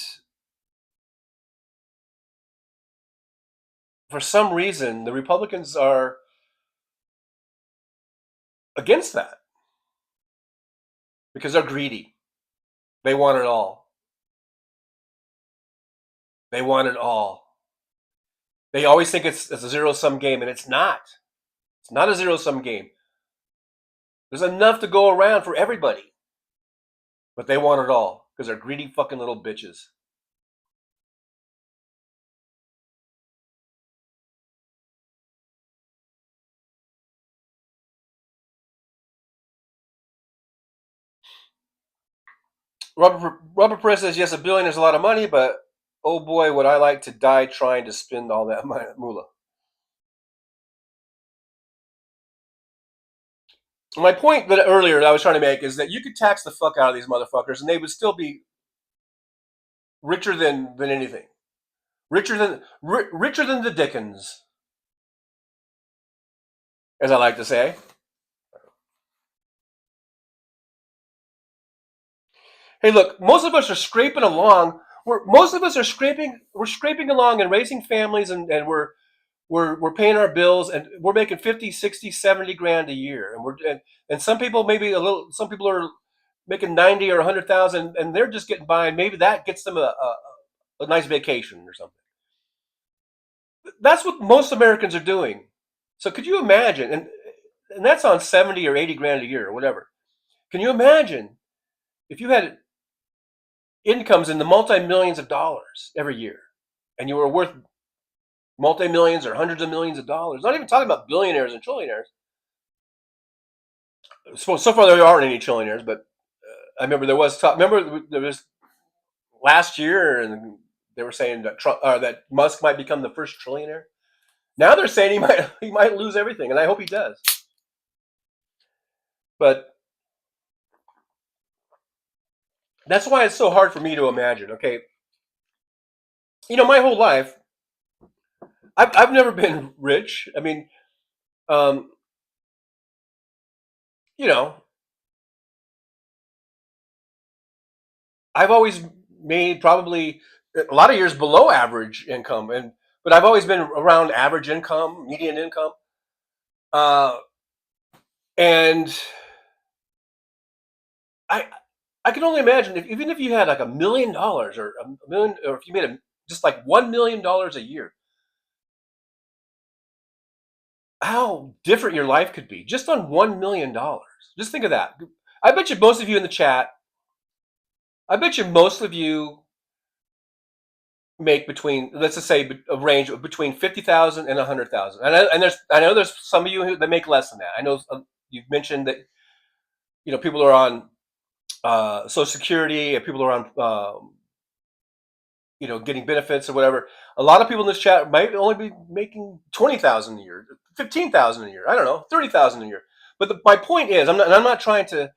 for some reason, the Republicans are against that because they're greedy. They want it all. They want it all. They always think it's a zero-sum game, and it's not. It's not a zero-sum game. There's enough to go around for everybody. But they want it all because they're greedy fucking little bitches. Robert Perez says, yes, $1 billion is a lot of money, but oh boy, would I like to die trying to spend all that moolah. My point that earlier that I was trying to make is that you could tax the fuck out of these motherfuckers and they would still be richer than anything. Richer than the Dickens, as I like to say. Hey, look, most of us are scraping along. We're scraping along and raising families, and we're paying our bills, and we're making 50, 60, 70 grand a year. And some people some people are making 90 or 100,000, and they're just getting by, and maybe that gets them a nice vacation or something. That's what most Americans are doing. So could you imagine, and that's on 70 or 80 grand a year or whatever. Can you imagine if you had incomes in the multi-millions of dollars every year, and you were worth multi-millions or hundreds of millions of dollars? Not even talking about billionaires and trillionaires. So far there aren't any trillionaires, but I remember there was talk. Remember there was last year, and they were saying that that Musk might become the first trillionaire. Now they're saying he might lose everything, and I hope he does. But that's why it's so hard for me to imagine. Okay, my whole life, I've never been rich. I mean, I've always made probably a lot of years below average income, but I've always been around average income, median income, and I can only imagine even if you had like $1 million or $1 million, or if you made just like $1 million a year, how different your life could be just on $1 million. Just think of that. I bet you most of you in the chat, I bet you most of you make between, let's just say, a range of between 50,000 and 100,000. I know there's some of you that make less than that. I know you've mentioned that, you know, people are on Social Security, and people are on you know, getting benefits or whatever. A lot of people in this chat might only be making 20,000 a year, 15,000 a year. I don't know, 30,000 a year. But my point is, I'm not trying to,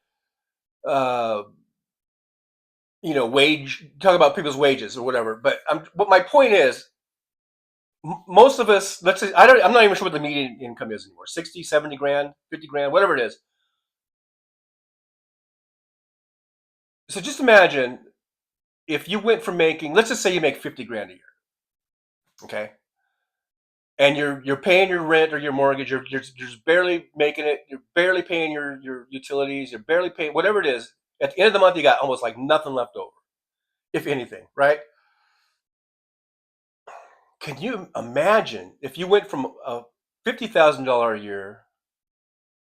you know, talk about people's wages or whatever. But what my point is, most of us, let's say, I'm not even sure what the median income is anymore. 60, 70 grand, 50 grand, whatever it is. So just imagine if you went from making, let's just say you make 50 grand a year, okay? And you're paying your rent or your mortgage, you're just barely making it, you're barely paying your utilities, you're barely paying whatever it is. At the end of the month, you got almost like nothing left over, if anything, right? Can you imagine if you went from a $50,000 a year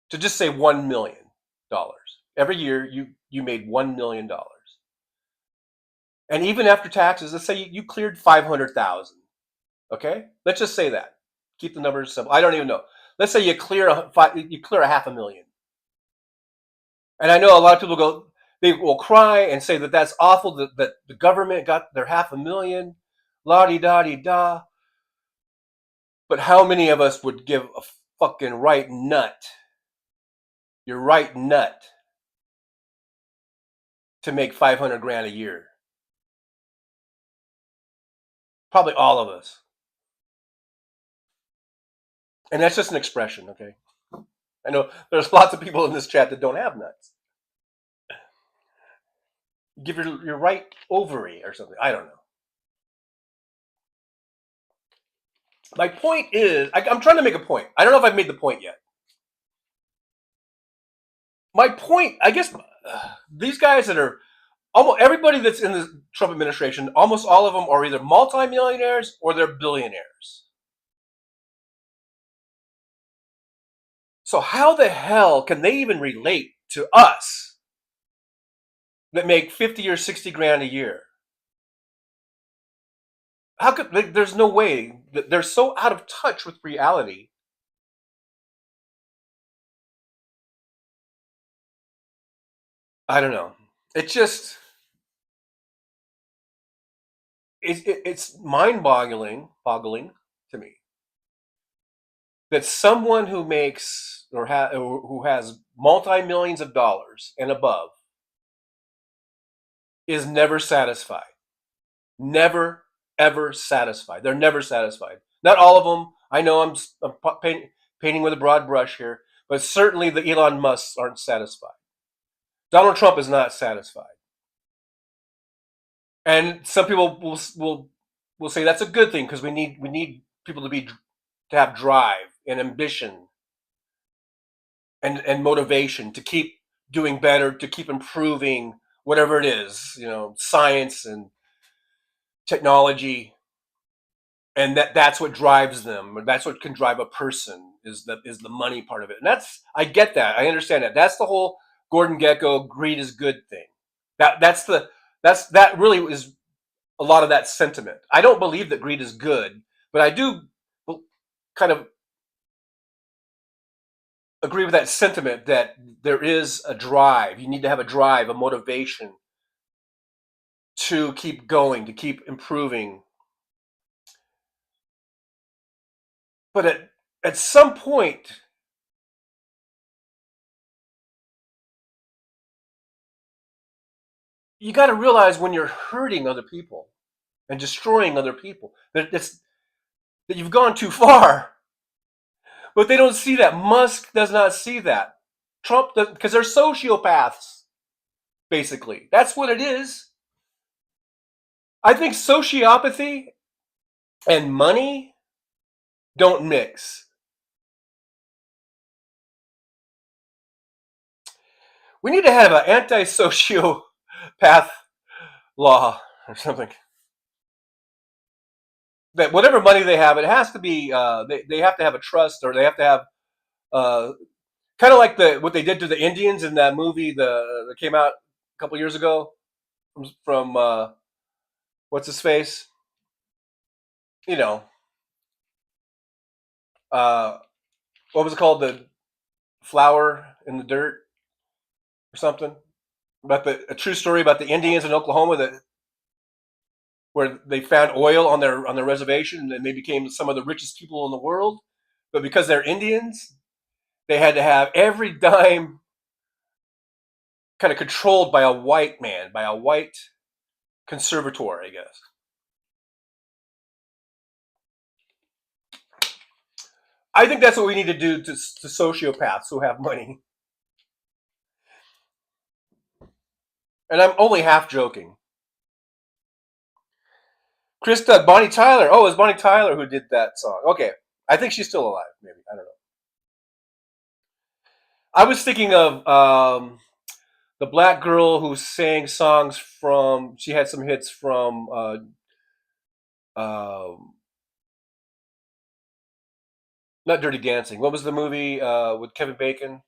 to just say $1 million? Every year you made $1 million. And even after taxes, let's say you cleared 500,000. Okay? Let's just say that. Keep the numbers simple. I don't even know. Let's say you clear a $500,000. And I know a lot of people they will cry and say that that's awful, that the government got their $500,000, la-di-da-di-da. But how many of us would give a fucking right nut, your right nut, to make 500 grand a year? Probably all of us. And that's just an expression, okay? I know there's lots of people in this chat that don't have nuts. Give your right ovary or something. I don't know. My point is, I'm trying to make a point. I don't know if I've made the point yet. My point, I guess, these guys that are, almost everybody that's in the Trump administration, almost all of them are either multimillionaires or they're billionaires. So how the hell can they even relate to us that make 50 or 60 grand a year? How could, there's no way that they're so out of touch with reality. I don't know. It's just, it's mind-boggling to me that someone who makes or who has multi-millions of dollars and above is never satisfied. Never, ever satisfied. They're never satisfied. Not all of them. I know I'm painting with a broad brush here, but certainly the Elon Musks aren't satisfied. Donald Trump is not satisfied. And some people will say that's a good thing because we need people to have drive and ambition and motivation to keep doing better, to keep improving whatever it is, you know, science and technology, and that's what drives them. That's what can drive a person is the money part of it. And I get that. I understand that. That's the whole Gordon Gekko greed is good thing. That really is a lot of that sentiment. I don't believe that greed is good, but I do kind of agree with that sentiment that there is a drive. You need to have a drive, a motivation to keep going, to keep improving. But at some point, you got to realize when you're hurting other people and destroying other people that you've gone too far. But they don't see that. Musk does not see that. Trump does, because they're sociopaths, basically. That's what it is. I think sociopathy and money don't mix. We need to have an anti-sociopath law or something. that whatever money they have, it has to be they have to have a trust, or they have to have kind of like what they did to the Indians in that movie that came out a couple years ago from what's his face, you know, uh, what was it called, the flower in the dirt or something, about a true story about the Indians in Oklahoma that where they found oil on their reservation and they became some of the richest people in the world, but because they're Indians, they had to have every dime kind of controlled by a white man, by a white conservator, I guess. I think that's what we need to do to sociopaths who have money. And I'm only half joking. Krista, Bonnie Tyler. Oh, it was Bonnie Tyler who did that song. Okay. I think she's still alive, maybe. I don't know. I was thinking of the black girl who sang songs from, she had some hits from not Dirty Dancing. What was the movie with Kevin Bacon?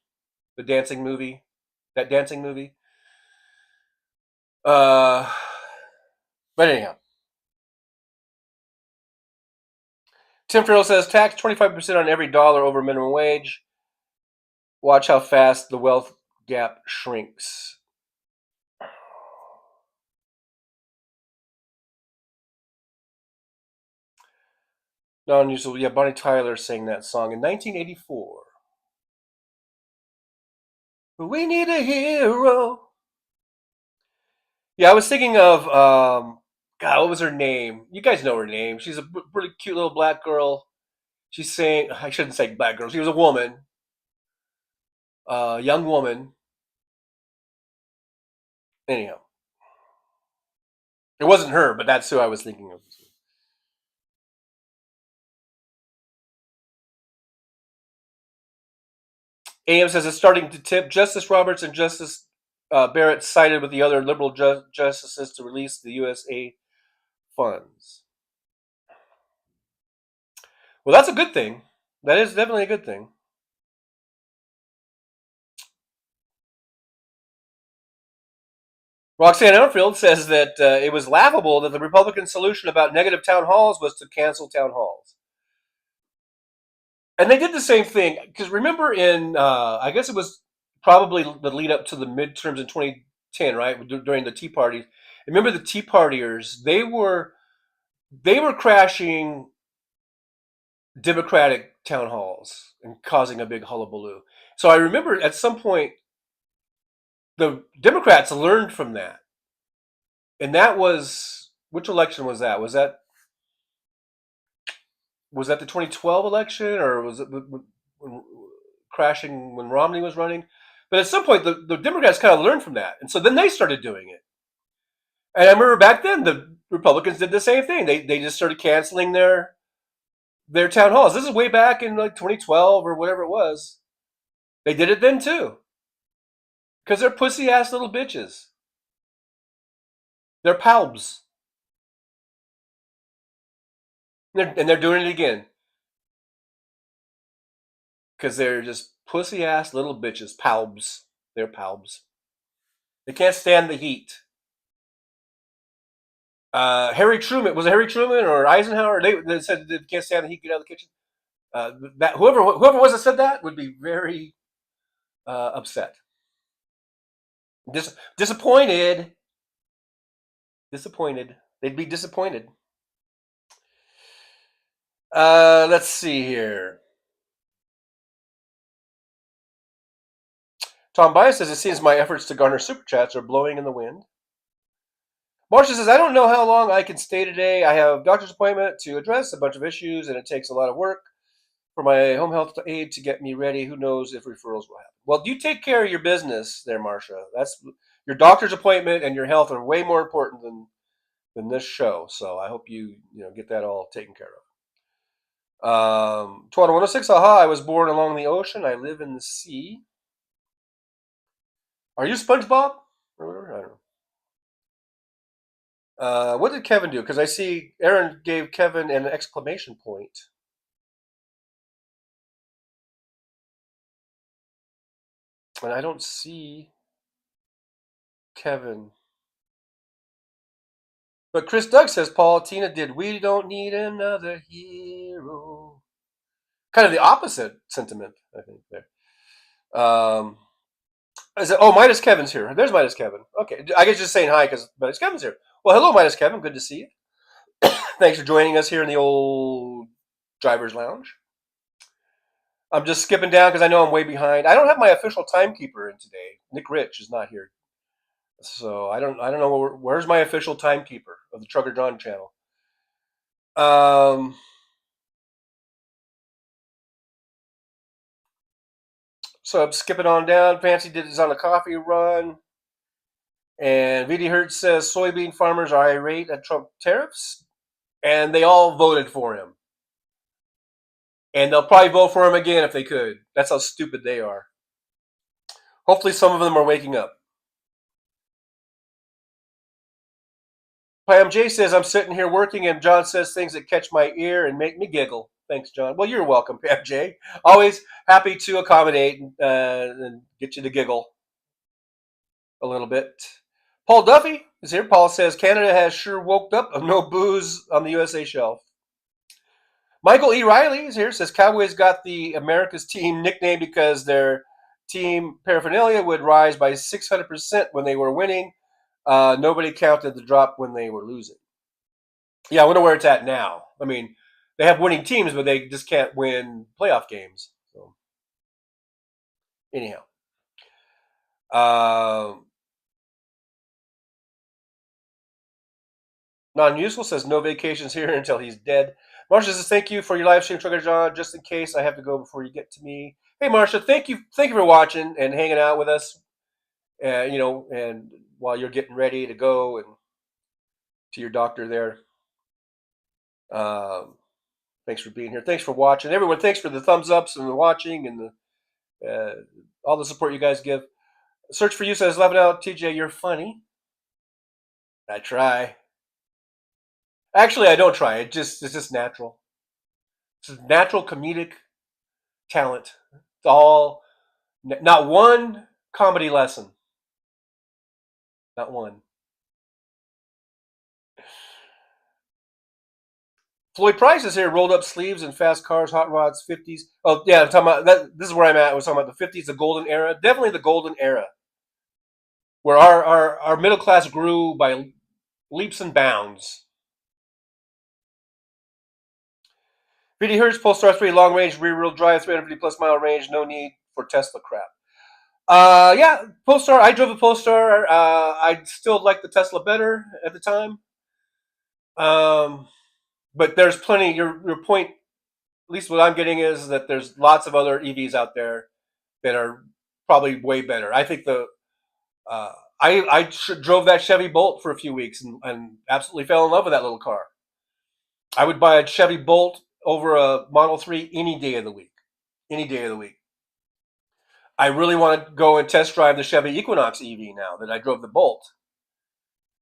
The dancing movie? That dancing movie? But anyhow. Tim Farrell says, tax 25% on every dollar over minimum wage. Watch how fast the wealth gap shrinks. Non-usual. Yeah, Bonnie Tyler sang that song in 1984. We need a hero. Yeah, I was thinking of, God, what was her name? You guys know her name. She's a really cute little black girl. She sang, I shouldn't say black girl. She was a woman. Young woman. Anyhow. It wasn't her, but that's who I was thinking of. AM says it's starting to tip. Justice Roberts and Justice Barrett sided with the other liberal justices to release the USA funds. Well, that's a good thing. That is definitely a good thing. Roxanne Elfield says that it was laughable that the Republican solution about negative town halls was to cancel town halls. And they did the same thing, because remember in, I guess it was probably the lead up to the midterms in 2010, right, during the Tea Party. Remember the Tea Partiers, they were crashing Democratic town halls and causing a big hullabaloo. So I remember at some point the Democrats learned from that. And that was, which election was that? Was that the 2012 election, or was it crashing when Romney was running? But at some point, the Democrats kind of learned from that, and so then they started doing it. And I remember back then, the Republicans did the same thing. They just started canceling their town halls. This is way back in like 2012 or whatever it was. They did it then too, because they're pussy ass little bitches. They're palbs. And they're doing it again. Because they're just pussy ass little bitches. Palbs. They're palbs. They can't stand the heat. Harry Truman. Was it Harry Truman or Eisenhower? They said they can't stand the heat, get out of the kitchen. That whoever was that said that would be very upset. Disappointed. Disappointed. They'd be disappointed. Let's see here. Tom Bias says, it seems my efforts to garner super chats are blowing in the wind. Marcia says, I don't know how long I can stay today. I have a doctor's appointment to address a bunch of issues, and it takes a lot of work for my home health aide to get me ready. Who knows if referrals will happen. Well, you take care of your business there, Marcia. That's your doctor's appointment and your health are way more important than this show. So I hope you get that all taken care of. 106, aha, I was born along the ocean. I live in the sea. Are you SpongeBob? Or whatever? I don't know. What did Kevin do? Because I see Aaron gave Kevin an exclamation point. And I don't see Kevin. But Chris Doug says, Paul, Tina did We Don't Need Another Hero. Kind of the opposite sentiment, I think, there. Midas Kevin's here. There's Midas Kevin. Okay, I guess just saying hi because Midas Kevin's here. Well, hello, Midas Kevin. Good to see you. Thanks for joining us here in the old driver's lounge. I'm just skipping down because I know I'm way behind. I don't have my official timekeeper in today. Nick Rich is not here, so I don't know where's my official timekeeper of the Trucker John channel. So I'm skipping on down. Fancy did his on a coffee run. And VD Hertz says soybean farmers are irate at Trump tariffs. And they all voted for him. And they'll probably vote for him again if they could. That's how stupid they are. Hopefully some of them are waking up. Pam J says, I'm sitting here working and John says things that catch my ear and make me giggle. Thanks, John. Well, you're welcome, Pam J. Always happy to accommodate and get you to giggle a little bit. Paul Duffy is here. Paul says, Canada has sure woke up of no booze on the USA shelf. Michael E. Riley is here. Says, Cowboys got the America's team nickname because their team paraphernalia would rise by 600% when they were winning. Nobody counted the drop when they were losing. Yeah, I wonder where it's at now. I mean, they have winning teams, but they just can't win playoff games. So, anyhow. Non-useful says, no vacations here until he's dead. Marsha says, thank you for your live stream, Trucker John. Just in case I have to go before you get to me. Hey, Marsha, thank you for watching and hanging out with us. And while you're getting ready to go and to your doctor there. Thanks for being here. Thanks for watching. Everyone, thanks for the thumbs ups and the watching and the all the support you guys give. Search for You says, laughing out, TJ, you're funny. I try. Actually, I don't try. It's just natural. It's natural comedic talent. It's all, not one comedy lesson. Not one. Floyd Price is here, rolled up sleeves and fast cars, hot rods, 50s. Oh, yeah, I'm talking about that. This is where I'm at. I was talking about the 50s, the golden era. Definitely the golden era. Where our middle class grew by leaps and bounds. VD Hertz, Polestar 3, long range, rear wheel drive, 350 plus mile range, no need for Tesla crap. Yeah, Polestar, I drove a Polestar. I still like the Tesla better at the time. But there's plenty, your point, at least what I'm getting is that there's lots of other EVs out there that are probably way better. I think I drove that Chevy Bolt for a few weeks and absolutely fell in love with that little car. I would buy a Chevy Bolt over a Model 3 any day of the week. Any day of the week. I really want to go and test drive the Chevy Equinox EV now that I drove the Bolt.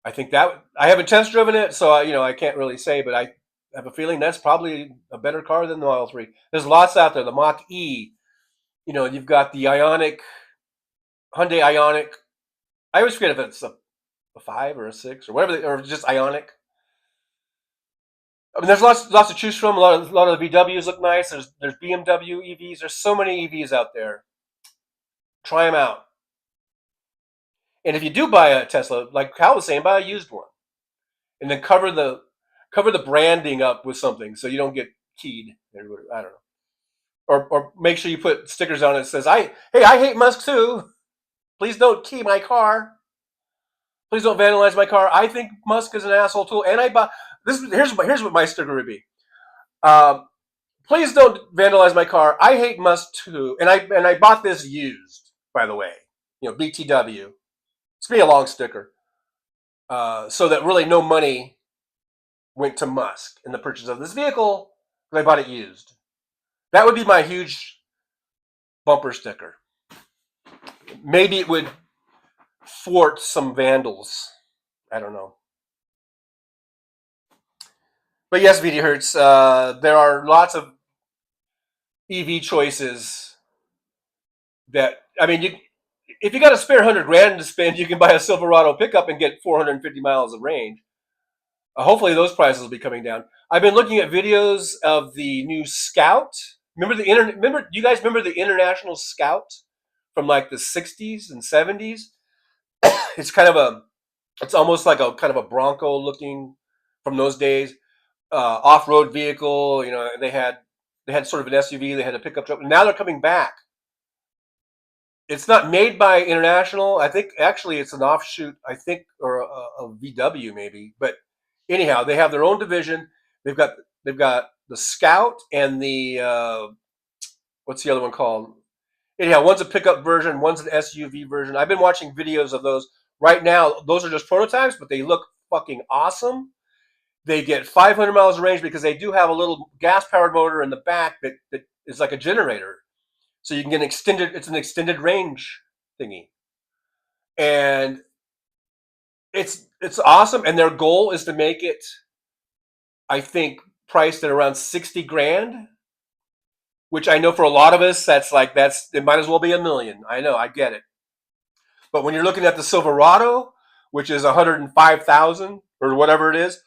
I think that I haven't test driven it, so I can't really say, but I have a feeling that's probably a better car than the Model 3. There's lots out there. The Mach-E, you've got the Ioniq, Hyundai Ioniq. I always forget if it's a 5 or a 6 or whatever, or just Ioniq. I mean, there's lots to choose from. A lot of the VWs look nice. There's BMW EVs. There's so many EVs out there. Try them out. And if you do buy a Tesla, like Cal was saying, buy a used one, and then cover the branding up with something so you don't get keyed. I don't know. Or make sure you put stickers on it that says, I hate Musk too. Please don't key my car. Please don't vandalize my car. I think Musk is an asshole too. And I bought this. Here's what my sticker would be. Please don't vandalize my car. I hate Musk too. And I bought this used, by the way. BTW. It's gonna be a long sticker. So that really no money went to Musk in the purchase of this vehicle because I bought it used. That would be my huge bumper sticker. Maybe it would thwart some vandals. I don't know. But yes, VD Hertz, there are lots of EV choices that, I mean, if you got a spare $100,000 to spend, you can buy a Silverado pickup and get 450 miles of range. Hopefully those prices will be coming down. I've been looking at videos of the new Scout. Do you guys remember the International Scout from like the 60s and 70s? It's it's almost like a kind of a Bronco looking from those days, off-road vehicle. You know, they had sort of an SUV. They had a pickup truck. Now they're coming back. It's not made by International. I think actually it's an offshoot. I think or a VW maybe. But anyhow, they have their own division. They've got the Scout and the what's the other one called? Anyhow, one's a pickup version, one's an SUV version. I've been watching videos of those. Right now, those are just prototypes, but they look fucking awesome. They get 500 miles of range because they do have a little gas-powered motor in the back that is like a generator. So you can get it's an extended range thingy. And it's awesome. And their goal is to make it, I think, priced at around 60 grand, which I know for a lot of us, it might as well be $1 million. I know, I get it. But when you're looking at the Silverado, which is 105,000 or whatever it is,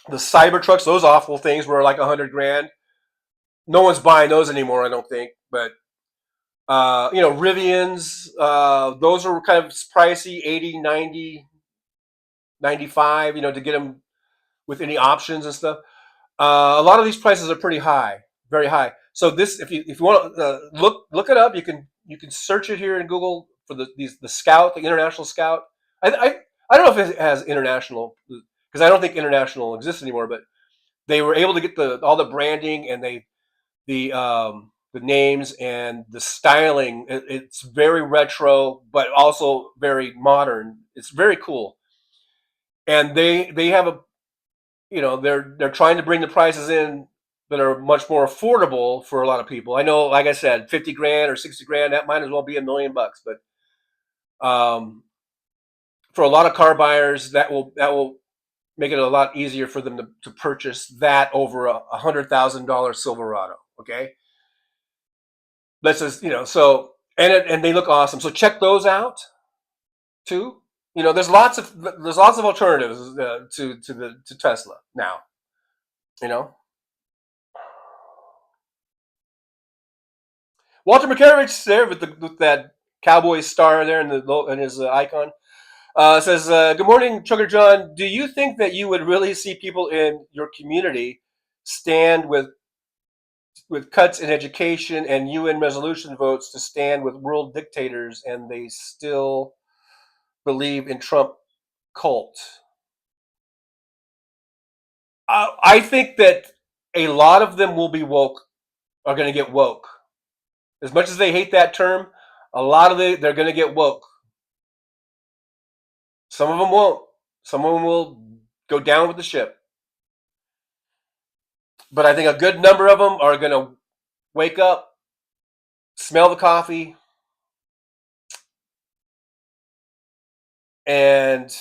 the Cybertrucks, those awful things were like 100 grand. No one's buying those anymore, I don't think. But Rivians, those are kind of pricey, 80, 90, 95, to get them with any options and stuff. A lot of these prices are pretty high, very high. So this, if you want to look it up, you can search it here in Google for the Scout, the International Scout. I don't know if it has international, because I don't think international exists anymore. But they were able to get all the branding and the names and the styling. It's very retro, but also very modern. It's very cool. And they have they're trying to bring the prices in that are much more affordable for a lot of people. I know, like I said, 50 grand or 60 grand, that might as well be $1 million. But for a lot of car buyers, that will make it a lot easier for them to purchase that over a $100,000 Silverado. Okay, let's just so and they look awesome. So check those out too. There's lots of alternatives to Tesla now. Walter McCarrick's there with that cowboy star there in his icon. Says, good morning, Trucker John. Do you think that you would really see people in your community stand with cuts in education and UN resolution votes to stand with world dictators, and they still believe in Trump cult? I think that a lot of them are going to get woke. As much as they hate that term, a lot of they're going to get woke. Some of them won't. Some of them will go down with the ship. But I think a good number of them are going to wake up, smell the coffee, and,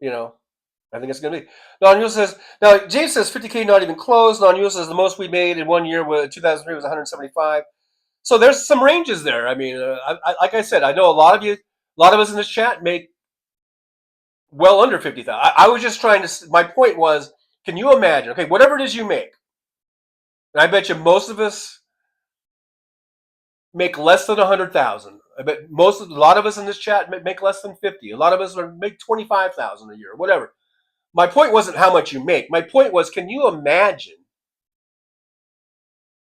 I think it's going to be. Non-Yule says, now James says 50K not even close. Non-Yule says the most we made in 1 year with 2003 was 175. So there's some ranges there. I mean, like I said, I know a lot of us in this chat make well under 50,000. I was just trying to. My point was, can you imagine? Okay, whatever it is you make, and I bet you most of us make less than 100,000. I bet a lot of us in this chat make less than 50. A lot of us make 25,000 a year, whatever. My point wasn't how much you make. My point was, can you imagine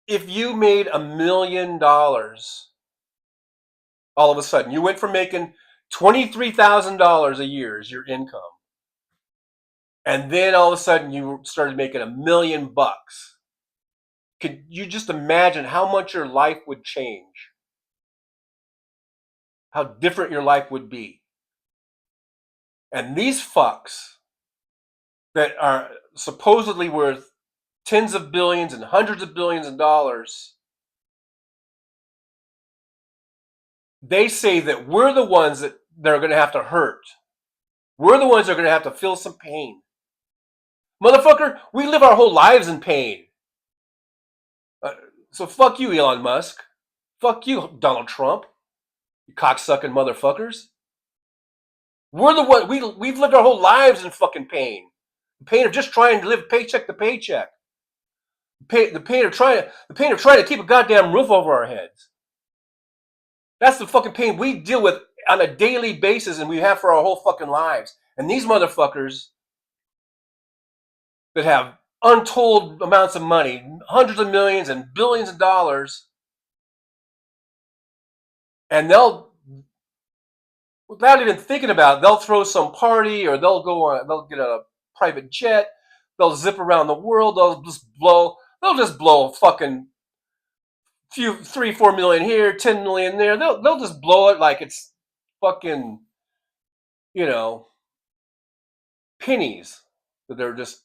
if you made $1 million all of a sudden? You went from making $23,000 a year as your income, and then all of a sudden you started making $1 million. Could you just imagine how much your life would change? How different your life would be? And these fucks that are supposedly worth tens of billions and hundreds of billions of dollars, they say that we're the ones that are going to have to hurt. We're the ones that are going to have to feel some pain. Motherfucker, we live our whole lives in pain. So fuck you, Elon Musk. Fuck you, Donald Trump. You cocksucking motherfuckers. We're the one. We've lived our whole lives in fucking pain. The pain of just trying to live paycheck to paycheck. The pain of trying to keep a goddamn roof over our heads. That's the fucking pain we deal with on a daily basis, and we have for our whole fucking lives. And these motherfuckers that have untold amounts of money, hundreds of millions and billions of dollars, and they'll, without even thinking about it, they'll throw some party, or they'll get a private jet, they'll zip around the world, they'll just blow fucking few 3-4 million here, 10 million there. They'll just blow it like it's fucking, pennies that they're just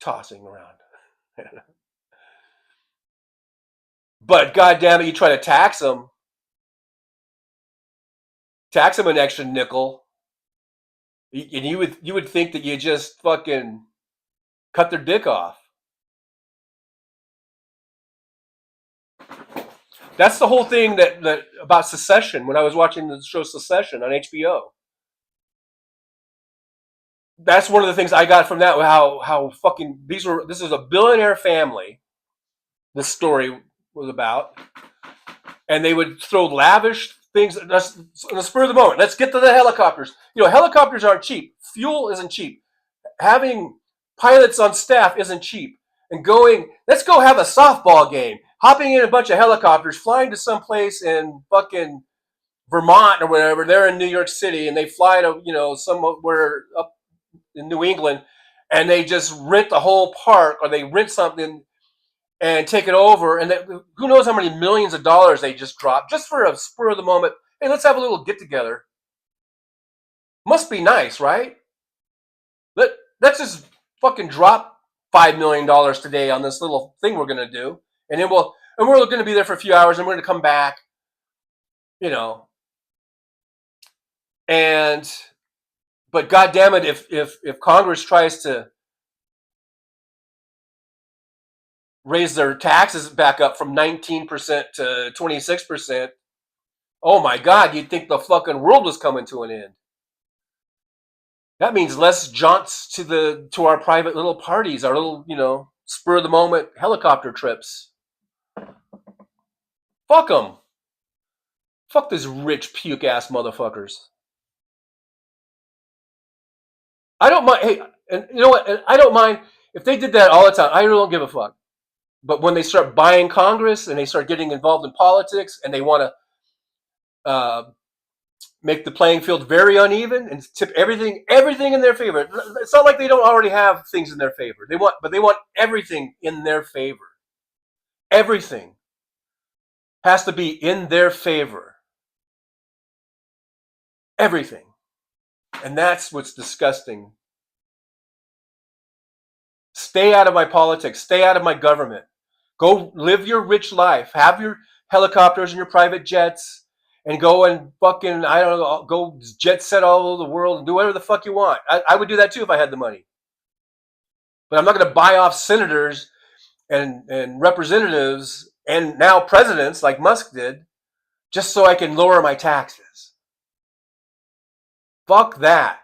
tossing around. But goddamn it, you try to tax them an extra nickel, and you would think that you just fucking cut their dick off. That's the whole thing that about secession. When I was watching the show Secession on HBO, that's one of the things I got from that. How fucking this is a billionaire family. This story was about, and they would throw lavish things on the spur of the moment. Let's get to the helicopters. Helicopters aren't cheap. Fuel isn't cheap. Having pilots on staff isn't cheap. And let's go have a softball game. Hopping in a bunch of helicopters, flying to some place in fucking Vermont or whatever. They're in New York City, and they fly to somewhere up in New England, and they just rent the whole park, or they rent something and take it over. And who knows how many millions of dollars they just dropped just for a spur of the moment. Hey, let's have a little get together. Must be nice, right? Let's just fucking drop $5 million today on this little thing we're gonna do, and then we're gonna be there for a few hours, and we're gonna come back, But God damn it, if Congress tries to raise their taxes back up from 19% to 26%, oh my God, you'd think the fucking world was coming to an end. That means less jaunts to our private little parties, our little, spur of the moment helicopter trips. Fuck them. Fuck these rich puke ass motherfuckers. I don't mind. Hey, and you know what? And I don't mind if they did that all the time. I really don't give a fuck. But when they start buying Congress and they start getting involved in politics, and they want to make the playing field very uneven and tip everything in their favor. It's not like they don't already have things in their favor. They want everything in their favor. Everything has to be in their favor. Everything. And that's what's disgusting. Stay out of my politics. Stay out of my government. Go live your rich life. Have your helicopters and your private jets. And go and fucking, go jet set all over the world and do whatever the fuck you want. I would do that too if I had the money. But I'm not going to buy off senators and representatives and now presidents like Musk did just so I can lower my taxes. Fuck that.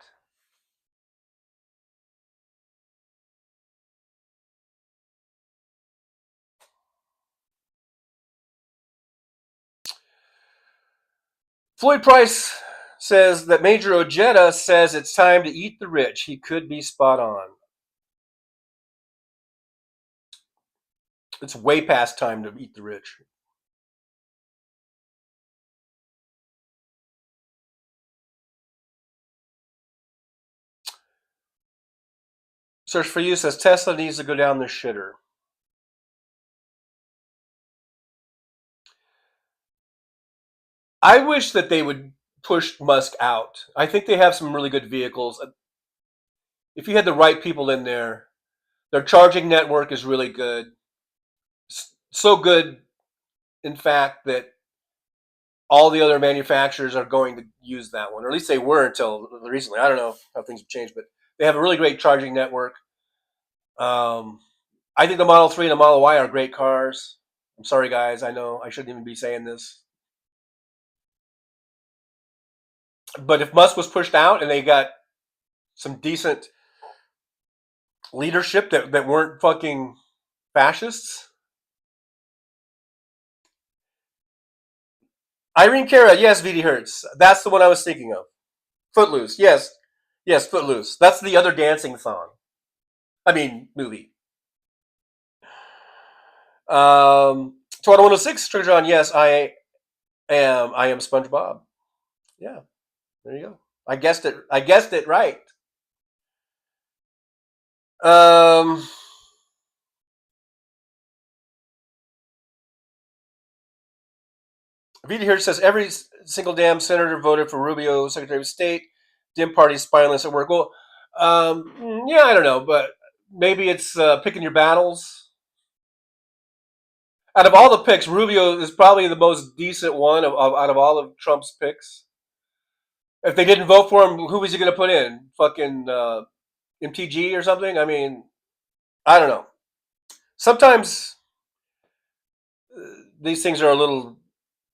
Floyd Price says that Major Ojeda says it's time to eat the rich. He could be spot on. It's way past time to eat the rich. Search for You says Tesla needs to go down the shitter. I wish that they would push Musk out. I think they have some really good vehicles. If you had the right people in there, their charging network is really good. So good, in fact, that all the other manufacturers are going to use that one, or at least they were until recently. I don't know how things have changed, but they have a really great charging network. I think the Model 3 and the Model Y are great cars. I'm sorry, guys. I know I shouldn't even be saying this. But if Musk was pushed out and they got some decent leadership that weren't fucking fascists. Irene Cara, yes, VD Hertz. That's the one I was thinking of. Footloose, yes. Yes, Footloose. That's the other dancing song. I mean, movie. 2106, Trigger John, yes, I am SpongeBob. Yeah, there you go. I guessed it right. VD Hertz says every single damn senator voted for Rubio, Secretary of State. Dim party spineless at work. Well, yeah, I don't know, but maybe it's picking your battles. Out of all the picks, Rubio is probably the most decent one out of all of Trump's picks. If they didn't vote for him, who was he going to put in? Fucking MTG or something? I mean, I don't know. Sometimes these things are a little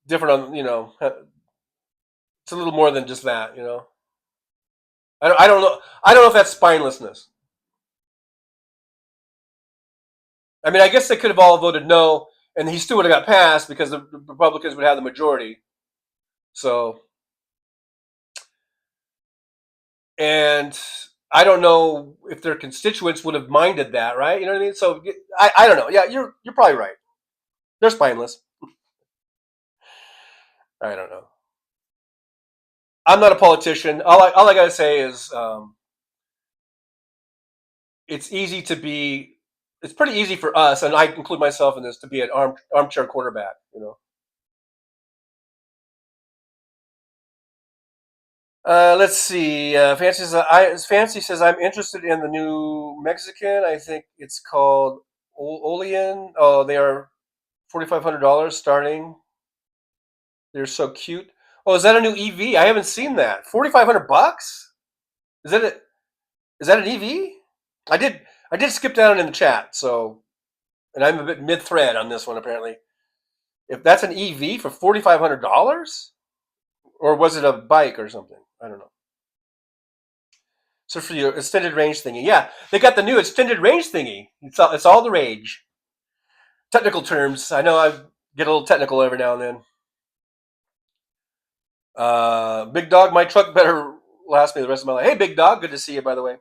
different on, it's a little more than just that, I don't know. I don't know if that's spinelessness. I mean, I guess they could have all voted no, and he still would have got passed because the Republicans would have the majority. So, and I don't know if their constituents would have minded that, right? You know what I mean? So, I don't know. Yeah, you're probably right. They're spineless. I don't know. I'm not a politician. All I gotta say is, it's easy to be. It's pretty easy for us, and I include myself in this, to be an armchair quarterback. Let's see. Fancy says I'm interested in the new Mexican. I think it's called Olean. Oh, they are $4,500 starting. They're so cute. Oh, is that a new EV? I haven't seen that. $4,500? Is that an EV? I did skip down in the chat, so, and I'm a bit mid-thread on this one apparently. If that's an EV for $4,500, or was it a bike or something? I don't know. So for your extended range thingy, yeah, they got the new extended range thingy. It's all the rage. Technical terms. I know I get a little technical every now and then. Big Dog, my truck better last me the rest of my life. Hey, Big Dog, good to see you, by the way.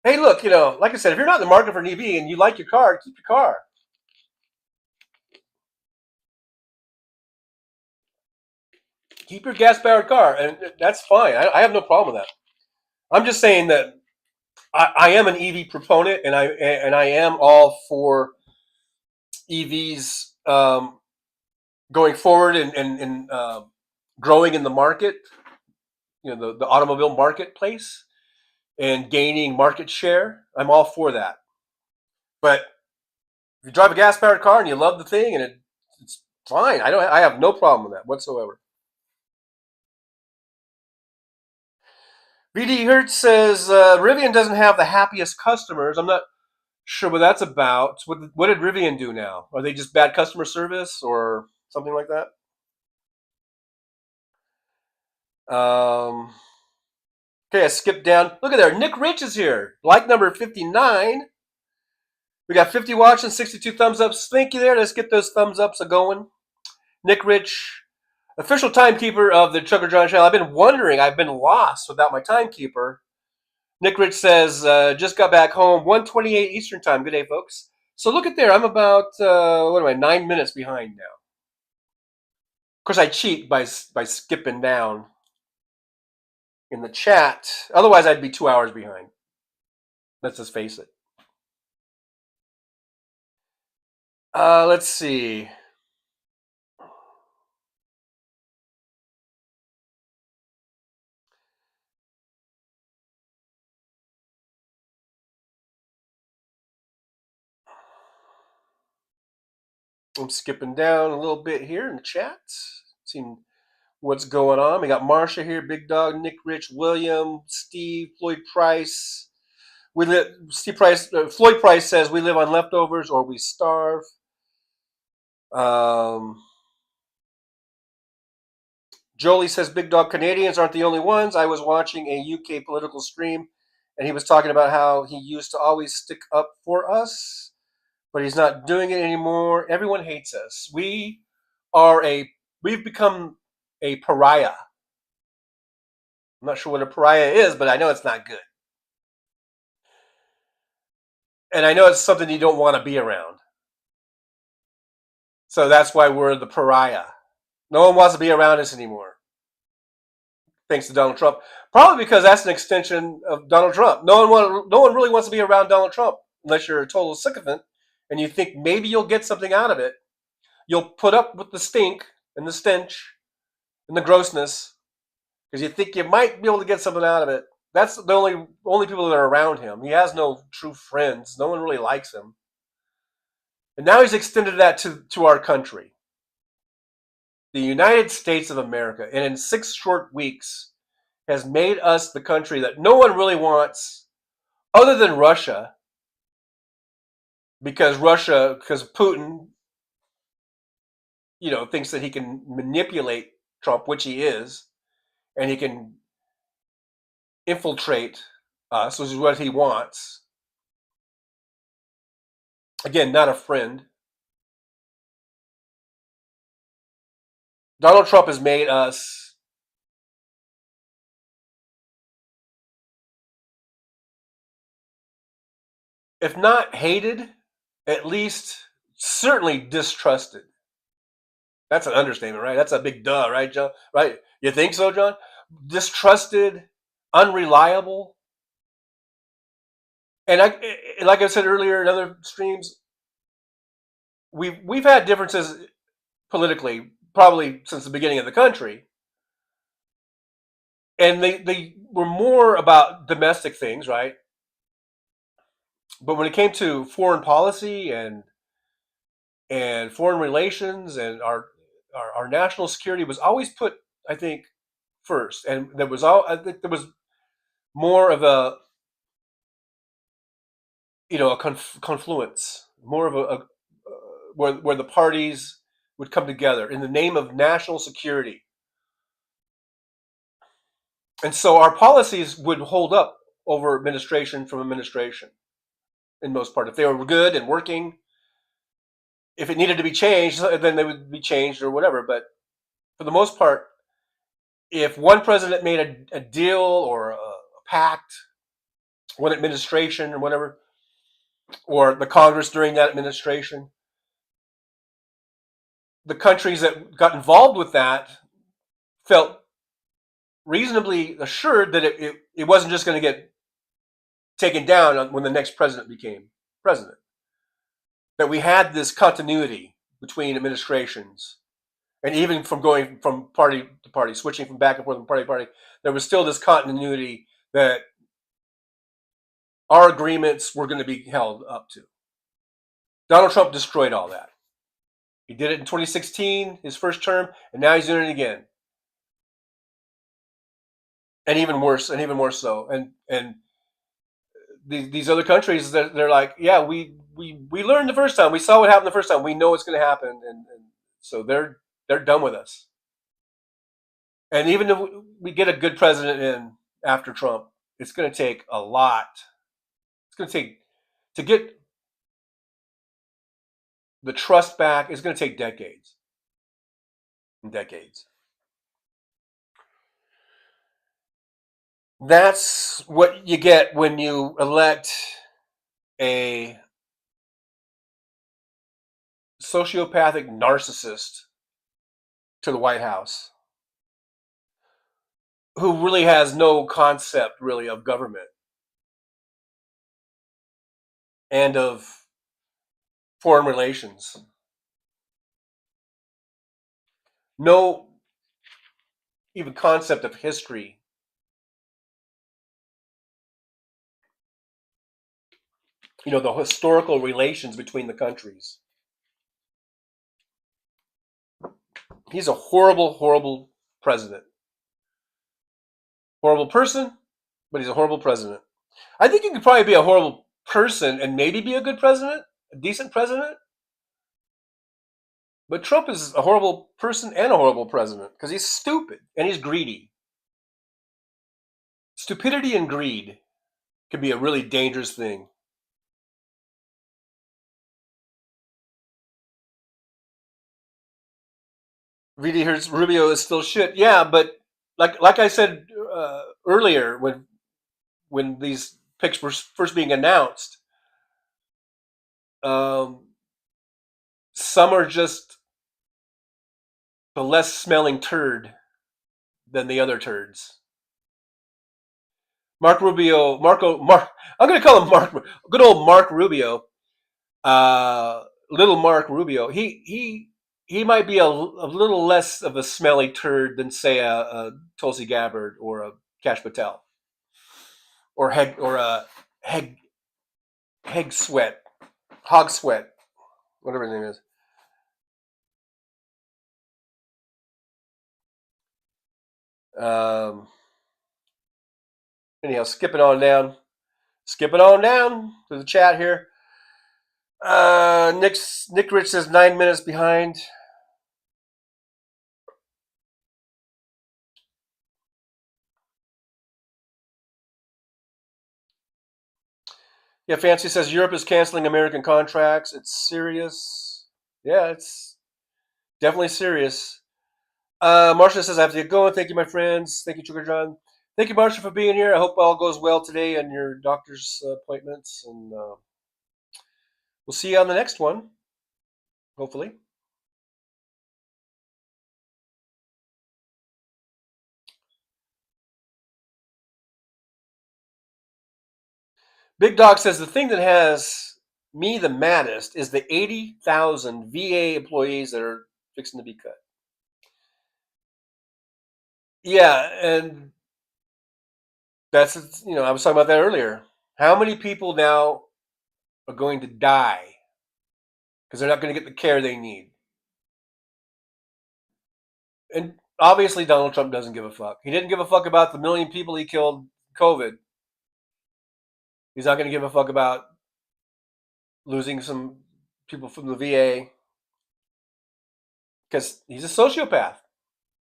Hey, look, like I said, if you're not in the market for an EV and you like your car, keep your car. Keep your gas-powered car, and that's fine. I have no problem with that. I'm just saying that I am an EV proponent, and I am all for EVs going forward and growing in the market, the automobile marketplace, and gaining market share. I'm all for that. But if you drive a gas-powered car and you love the thing, and it's fine. I have no problem with that whatsoever. VD Hertz says Rivian doesn't have the happiest customers. I'm not sure what that's about. What did Rivian do now? Are they just bad customer service or something like that? Okay, I skipped down. Look at there. Nick Rich is here. Like number 59. We got 50 watch and 62 thumbs ups. Thank you there. Let's get those thumbs ups going. Nick Rich, official timekeeper of the Trucker John channel. I've been wondering. I've been lost without my timekeeper. Nick Rich says, just got back home, 1:28 Eastern time. Good day, folks. So look at there. I'm about, 9 minutes behind now. Of course, I cheat by skipping down in the chat. Otherwise, I'd be 2 hours behind. Let's just face it. Let's see. I'm skipping down a little bit here in the chat. Seeing what's going on. We got Marsha here, Big Dog, Nick Rich, William, Steve, Floyd Price, We live. Floyd Price says we live on leftovers or we starve. Jolie says Big Dog Canadians aren't the only ones. I was watching a UK political stream, and he was talking about how he used to always stick up for us, but he's not doing it anymore. Everyone hates us. We've become a pariah. I'm not sure what a pariah is, but I know it's not good. And I know it's something you don't want to be around. So that's why we're the pariah. No one wants to be around us anymore. Thanks to Donald Trump. Probably because that's an extension of Donald Trump. No one really wants to be around Donald Trump unless you're a total sycophant and you think maybe you'll get something out of it. You'll put up with the stink and the stench and the grossness because you think you might be able to get something out of it. That's the only people that are around him. He has no true friends. No one really likes him. And now he's extended that to our country. The United States of America, and in 6 short weeks, has made us the country that no one really wants other than Russia, because Putin, thinks that he can manipulate Trump, which he is, and he can infiltrate us, which is what he wants. Again, not a friend. Donald Trump has made us if not hated, at least certainly distrusted. That's an understatement, right? That's a big duh, right, John? Right? You think so, John? Distrusted, unreliable. And like I said earlier in other streams, we've had differences politically probably since the beginning of the country. And they were more about domestic things, right? But when it came to foreign policy and foreign relations and our national security was always put, I think, first. And I think there was more of a confluence, more of a where the parties would come together in the name of national security. And so our policies would hold up over administration from administration, in most part. If they were good and working, if it needed to be changed, then they would be changed or whatever. But for the most part, if one president made a deal or a pact, one administration or whatever, or the Congress during that administration, the countries that got involved with that felt reasonably assured that it wasn't just going to get taken down when the next president became president. That we had this continuity between administrations, and even from going from party to party, switching from back and forth from party to party, there was still this continuity that our agreements were going to be held up to. Donald Trump destroyed all that. He did it in 2016, his first term, and now he's doing it again. And even worse, and even more so. And these other countries, they're like, yeah, we learned the first time. We saw what happened the first time. We know it's going to happen. And so they're done with us. And even if we get a good president in after Trump, it's going to take a lot. It's going to take, to get the trust back, it's going to take decades and decades. That's what you get when you elect a sociopathic narcissist to the White House who really has no concept really of government and of foreign relations. No even concept of history. The historical relations between the countries. He's a horrible, horrible president. Horrible person, but he's a horrible president. I think you could probably be a horrible person and maybe be a good president, a decent president. But Trump is a horrible person and a horrible president because he's stupid and he's greedy. Stupidity and greed can be a really dangerous thing. VD Hertz Rubio is still shit. Yeah, but like I said earlier, when these picks were first being announced, some are just the less smelling turd than the other turds. Mark Rubio, I'm going to call him Mark, good old Mark Rubio, little Mark Rubio. He might be a little less of a smelly turd than, say, a Tulsi Gabbard or a Kash Patel or a Hog Sweat, whatever his name is. Anyhow, skipping on down to the chat here. Nick Rich says 9 minutes behind. Yeah, Fancy says Europe is canceling American contracts. It's serious. Yeah, it's definitely serious. Marsha says I have to get going. Thank you, my friends. Thank you, Sugar John. Thank you, Marsha, for being here. I hope all goes well today and your doctor's appointments. And we'll see you on the next one, hopefully. Big Dog says the thing that has me the maddest is the 80,000 VA employees that are fixing to be cut. Yeah, and that's, I was talking about that earlier. How many people now are going to die because they're not going to get the care they need? And obviously Donald Trump doesn't give a fuck. He didn't give a fuck about the million people he killed COVID. He's not going to give a fuck about losing some people from the VA because he's a sociopath.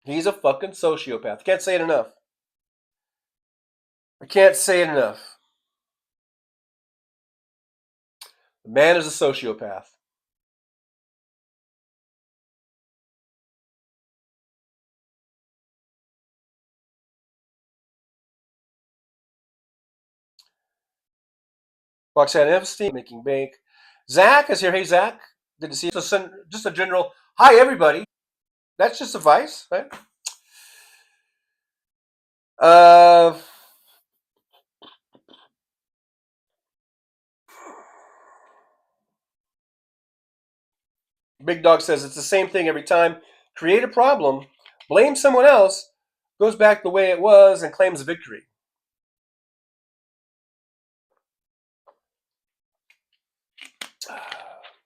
He's a fucking sociopath. I can't say it enough. The man is a sociopath. Roxanne Epstein, making bank. Zach is here. Hey, Zach. Good to see you. So just a general, hi, everybody. That's just advice, right? Big Dog says it's the same thing every time. Create a problem, blame someone else, goes back the way it was, and claims victory.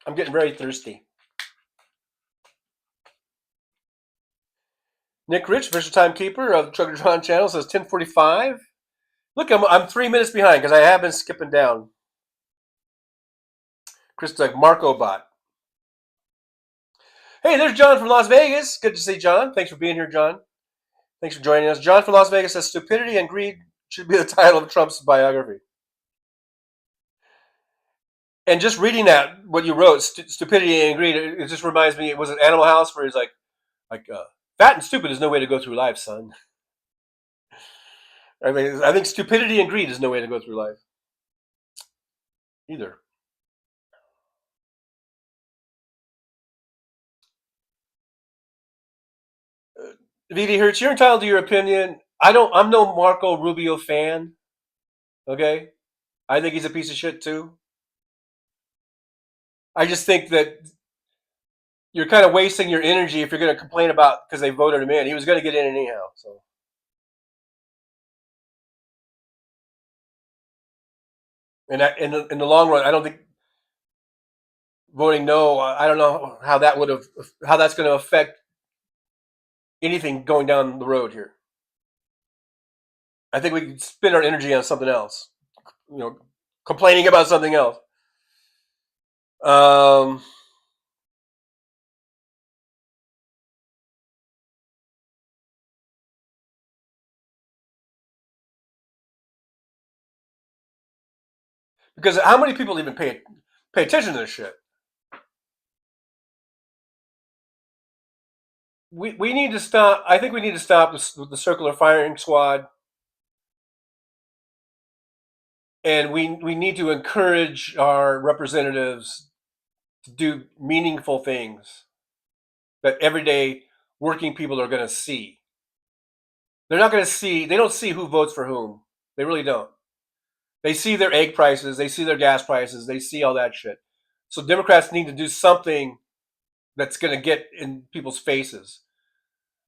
I'm getting very thirsty. Nick Rich, Fisher Timekeeper of the Trucker John channel, says 10:45. Look, I'm 3 minutes behind because I have been skipping down. Chris Doug, Marco Bot. Hey, there's John from Las Vegas. Good to see John. Thanks for being here, John. Thanks for joining us. John from Las Vegas says stupidity and greed should be the title of Trump's biography. And just reading that, what you wrote, stupidity and greed, it just reminds me, it was an Animal House where he's like, fat and stupid is no way to go through life, son. I mean, I think stupidity and greed is no way to go through life either. VD Hertz, you're entitled to your opinion. I'm no Marco Rubio fan. Okay? I think he's a piece of shit too. I just think that you're kind of wasting your energy if you're going to complain about because they voted him in. He was going to get in anyhow. So, and in the long run, I don't think voting no. I don't know how that's going to affect anything going down the road here. I think we can spend our energy on something else. complaining about something else. Because how many people even pay attention to this shit? We need to stop. I think we need to stop the circular firing squad, and we need to encourage our representatives to do meaningful things that everyday working people are going to see. They're not going to see. They don't see who votes for whom. They really don't. They see their egg prices. They see their gas prices. They see all that shit. So Democrats need to do something that's going to get in people's faces.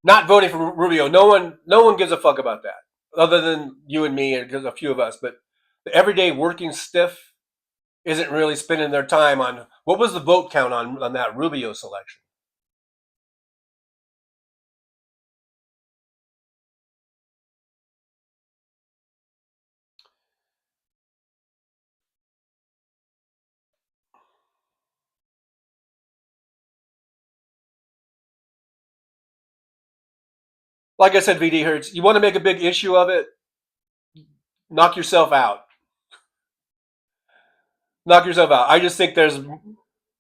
Not voting for Rubio. No one gives a fuck about that, other than you and me and a few of us. But the everyday working stiff isn't really spending their time on what was the vote count on that Rubio selection. Like I said, VD Hertz, you want to make a big issue of it, knock yourself out. Knock yourself out. I just think there's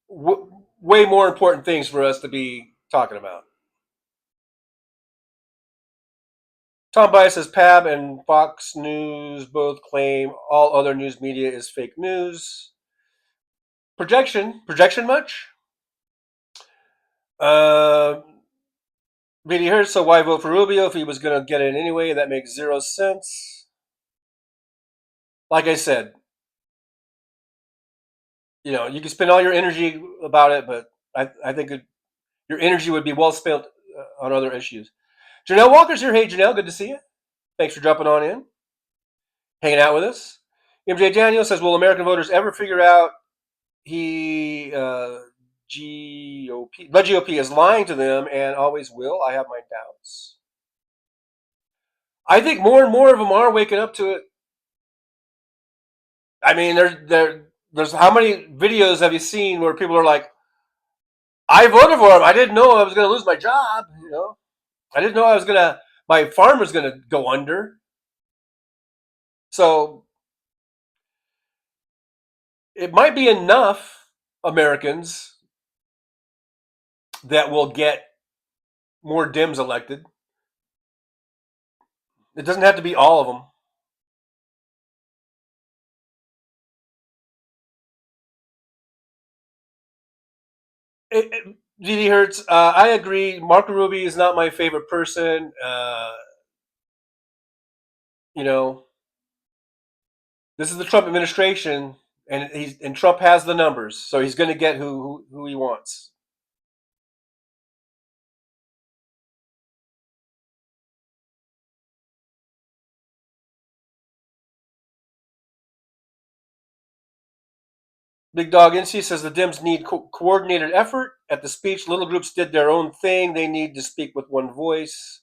way more important things for us to be talking about. Tom Bias says PAB and Fox News both claim all other news media is fake news. Projection much? VD Hertz, so why vote for Rubio if he was going to get it anyway? That makes zero sense. Like I said, you can spend all your energy about it, but I think your energy would be well spent on other issues. Janelle Walker's here. Hey, Janelle, good to see you. Thanks for dropping on in, hanging out with us. MJ Daniel says, will American voters ever figure out the GOP is lying to them and always will? I have my doubts. I think more and more of them are waking up to it. I mean, there's how many videos have you seen where people are like, I voted for him. I didn't know I was going to lose my job. I didn't know my farm was going to go under. So it might be enough Americans that will get more Dems elected. It doesn't have to be all of them. VD Hertz, I agree. Marco Rubio is not my favorite person. This is the Trump administration, and Trump has the numbers, so he's going to get who he wants. Big Dog NC says the Dems need coordinated effort. At the speech, little groups did their own thing. They need to speak with one voice.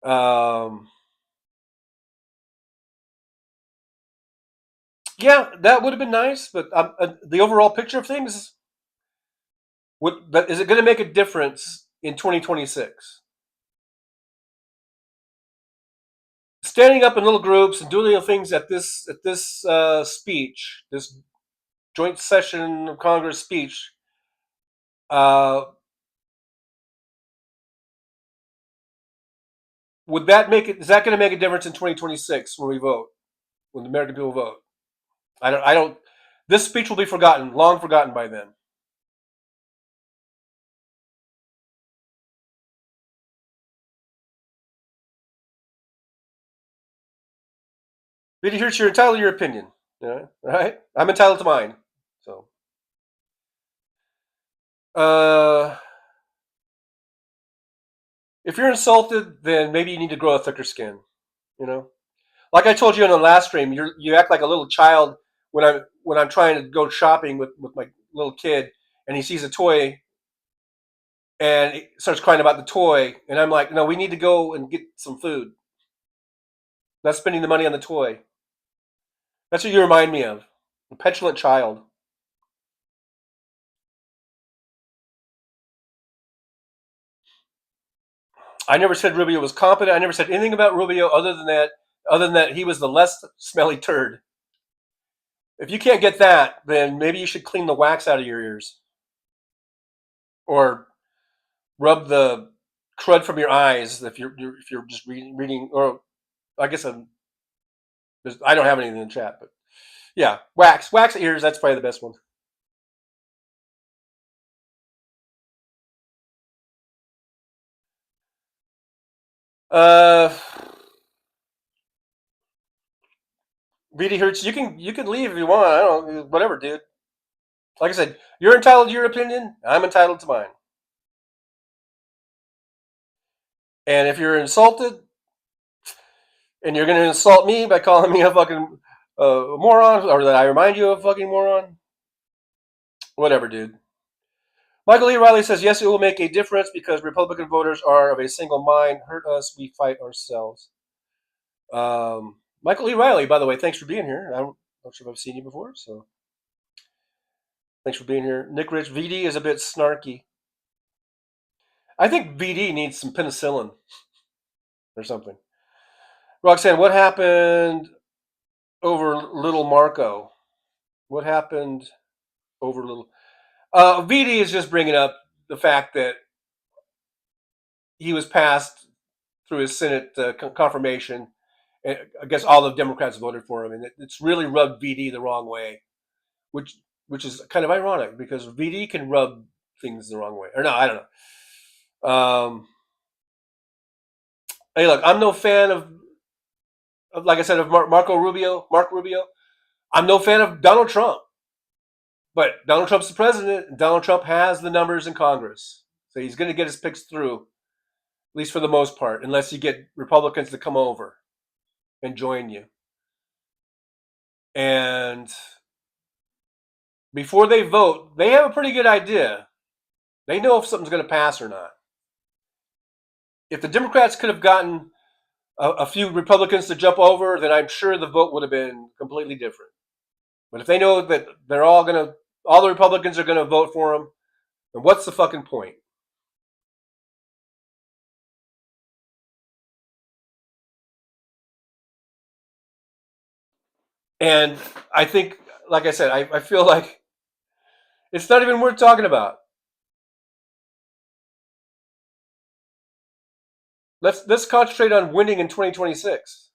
Yeah, that would have been nice, but the overall picture of things, is it going to make a difference in 2026? Standing up in little groups and doing little things at this speech, this joint session of Congress speech, is that going to make a difference in 2026 when we vote, when the American people vote? I don't. This speech will be forgotten, long forgotten by then. Here's you're entitled to your opinion. Yeah, right? I'm entitled to mine. So, if you're insulted, then maybe you need to grow a thicker skin. Like I told you in the last stream, you act like a little child when I'm trying to go shopping with my little kid, and he sees a toy, and he starts crying about the toy, and I'm like, no, we need to go and get some food. Not spending the money on the toy. That's what you remind me of. A petulant child. I never said Rubio was competent. I never said anything about Rubio other than that he was the less smelly turd. If you can't get that, then maybe you should clean the wax out of your ears. Or rub the crud from your eyes if you're just reading. Or I guess I don't have anything in the chat, but yeah, wax ears. That's probably the best one. VD Hertz, you can leave if you want. I don't know, whatever, dude. Like I said, you're entitled to your opinion. I'm entitled to mine. And if you're insulted, and you're going to insult me by calling me a fucking moron, or that I remind you of a fucking moron, whatever, dude. Michael E. Riley says, yes, it will make a difference because Republican voters are of a single mind. Hurt us, we fight ourselves. Michael E. Riley, by the way, thanks for being here. I'm not sure if I've seen you before, so thanks for being here. Nick Rich, VD is a bit snarky. I think VD needs some penicillin or something. Roxanne, what happened over Little Marco? What happened over Little... VD is just bringing up the fact that he was passed through his Senate confirmation. And I guess all the Democrats voted for him, and it's really rubbed VD the wrong way, which is kind of ironic because VD can rub things the wrong way. Or no, I don't know. Hey, look, I'm no fan of like I said, of Mark Rubio. I'm no fan of Donald Trump. But Donald Trump's the president, and Donald Trump has the numbers in Congress. So he's going to get his picks through, at least for the most part, unless you get Republicans to come over and join you. And before they vote, they have a pretty good idea. They know if something's going to pass or not. If the Democrats could have gotten a few Republicans to jump over, then I'm sure the vote would have been completely different. But if they know that they're all the Republicans are going to vote for them, then what's the fucking point? And I think, like I said, I feel like it's not even worth talking about. Let's concentrate on winning in 2026.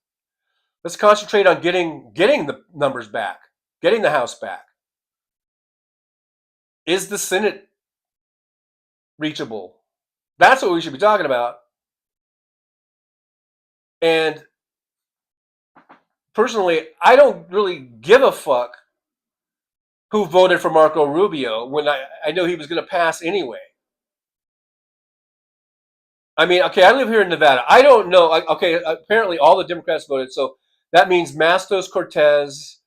Let's concentrate on getting the numbers back, getting the House back. Is the Senate reachable? That's what we should be talking about. And personally, I don't really give a fuck who voted for Marco Rubio when I know he was going to pass anyway. I mean, okay, I live here in Nevada. I don't know. Okay, apparently all the Democrats voted, so that means Mastos Cortez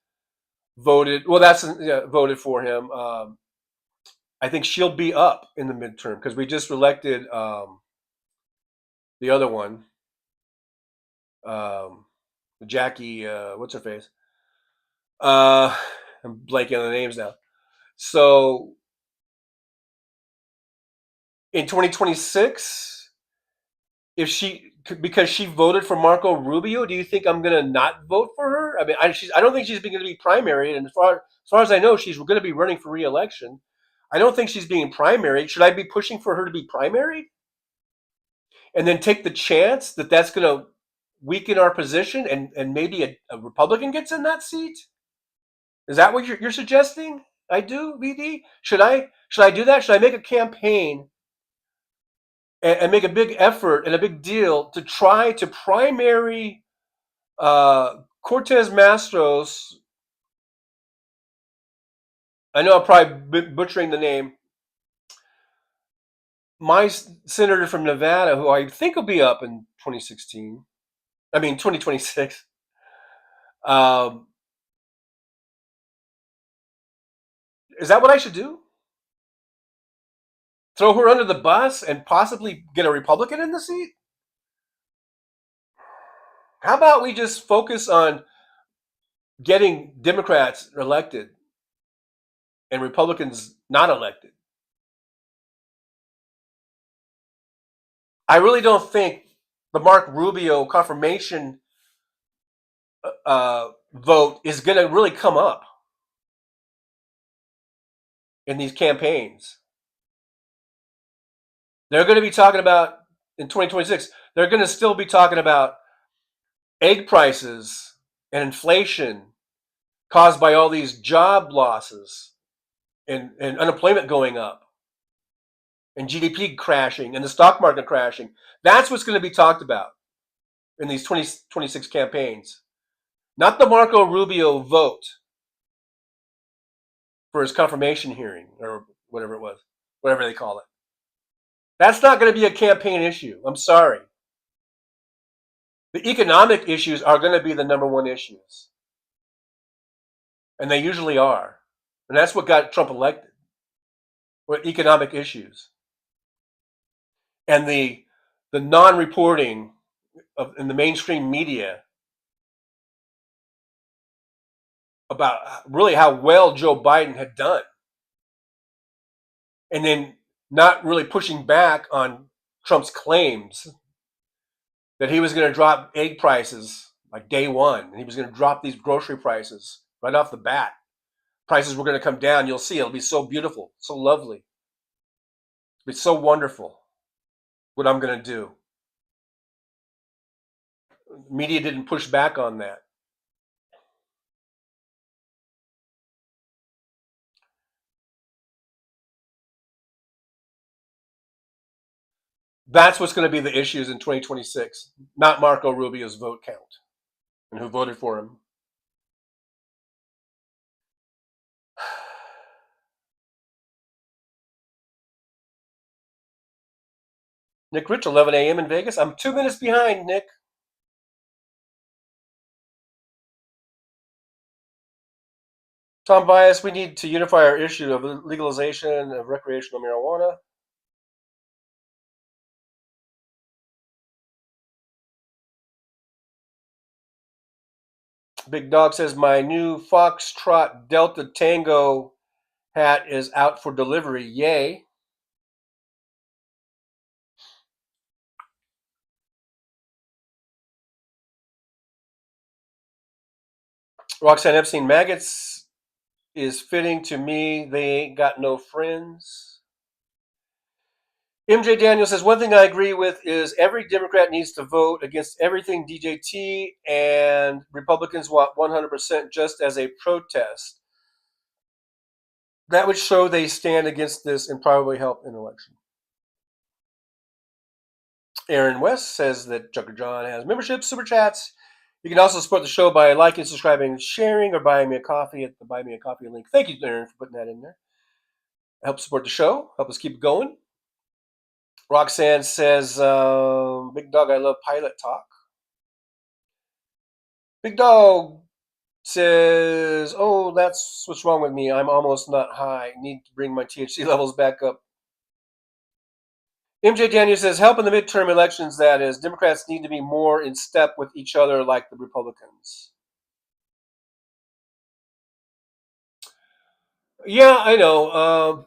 voted. Well, voted for him. I think she'll be up in the midterm because we just elected the other one, Jackie. What's her face? I'm blanking on the names now. So in 2026. Because she voted for Marco Rubio, do you think I'm going to not vote for her? I mean, I don't think she's going to be primaried, and as far as I know, she's going to be running for re-election. I don't think she's being primaried. Should I be pushing for her to be primaried? And then take the chance that that's going to weaken our position and maybe a Republican gets in that seat? Is that what you're suggesting? I do, VD? Should I do that? Should I make a campaign and make a big effort and a big deal to try to primary Cortez Mastos? I know I'm probably butchering the name. My senator from Nevada, who I think will be up in 2026. Is that what I should do? Throw her under the bus and possibly get a Republican in the seat? How about we just focus on getting Democrats elected and Republicans not elected. I really don't think the Mark Rubio confirmation vote is going to really come up in these campaigns. They're going to be talking about, in 2026, they're going to still be talking about egg prices and inflation caused by all these job losses and unemployment going up and GDP crashing and the stock market crashing. That's what's going to be talked about in these 2026 campaigns. Not the Marco Rubio vote for his confirmation hearing or whatever it was, whatever they call it. That's not going to be a campaign issue. I'm sorry. The economic issues are going to be the number one issues. And they usually are. And that's what got Trump elected, were economic issues. And the non-reporting in the mainstream media about really how well Joe Biden had done. And then not really pushing back on Trump's claims that he was going to drop egg prices like day one. And he was going to drop these grocery prices right off the bat. Prices were going to come down. You'll see. It'll be so beautiful, so lovely. It'll be so wonderful what I'm going to do. Media didn't push back on that. That's what's going to be the issues in 2026, not Marco Rubio's vote count and who voted for him. Nick Rich, 11 a.m. in Vegas. I'm 2 minutes behind, Nick. Tom Bias, we need to unify our issue of legalization of recreational marijuana. Big Dog says, my new Foxtrot Delta Tango hat is out for delivery. Yay. Roxanne Epstein, maggots is fitting to me. They ain't got no friends. MJ Daniel says, one thing I agree with is every Democrat needs to vote against everything DJT, and Republicans want 100% just as a protest. That would show they stand against this and probably help in the election. Aaron West says that Chucker John has membership, super chats. You can also support the show by liking, subscribing, sharing, or buying me a coffee at the Buy Me a Coffee link. Thank you, Aaron, for putting that in there. Help support the show. Help us keep it going. Roxanne says, Big Dog, I love pilot talk. Big Dog says, oh, that's what's wrong with me. I'm almost not high. Need to bring my THC levels back up. MJ Daniel says, help in the midterm elections, that is. Democrats need to be more in step with each other like the Republicans. Yeah, I know.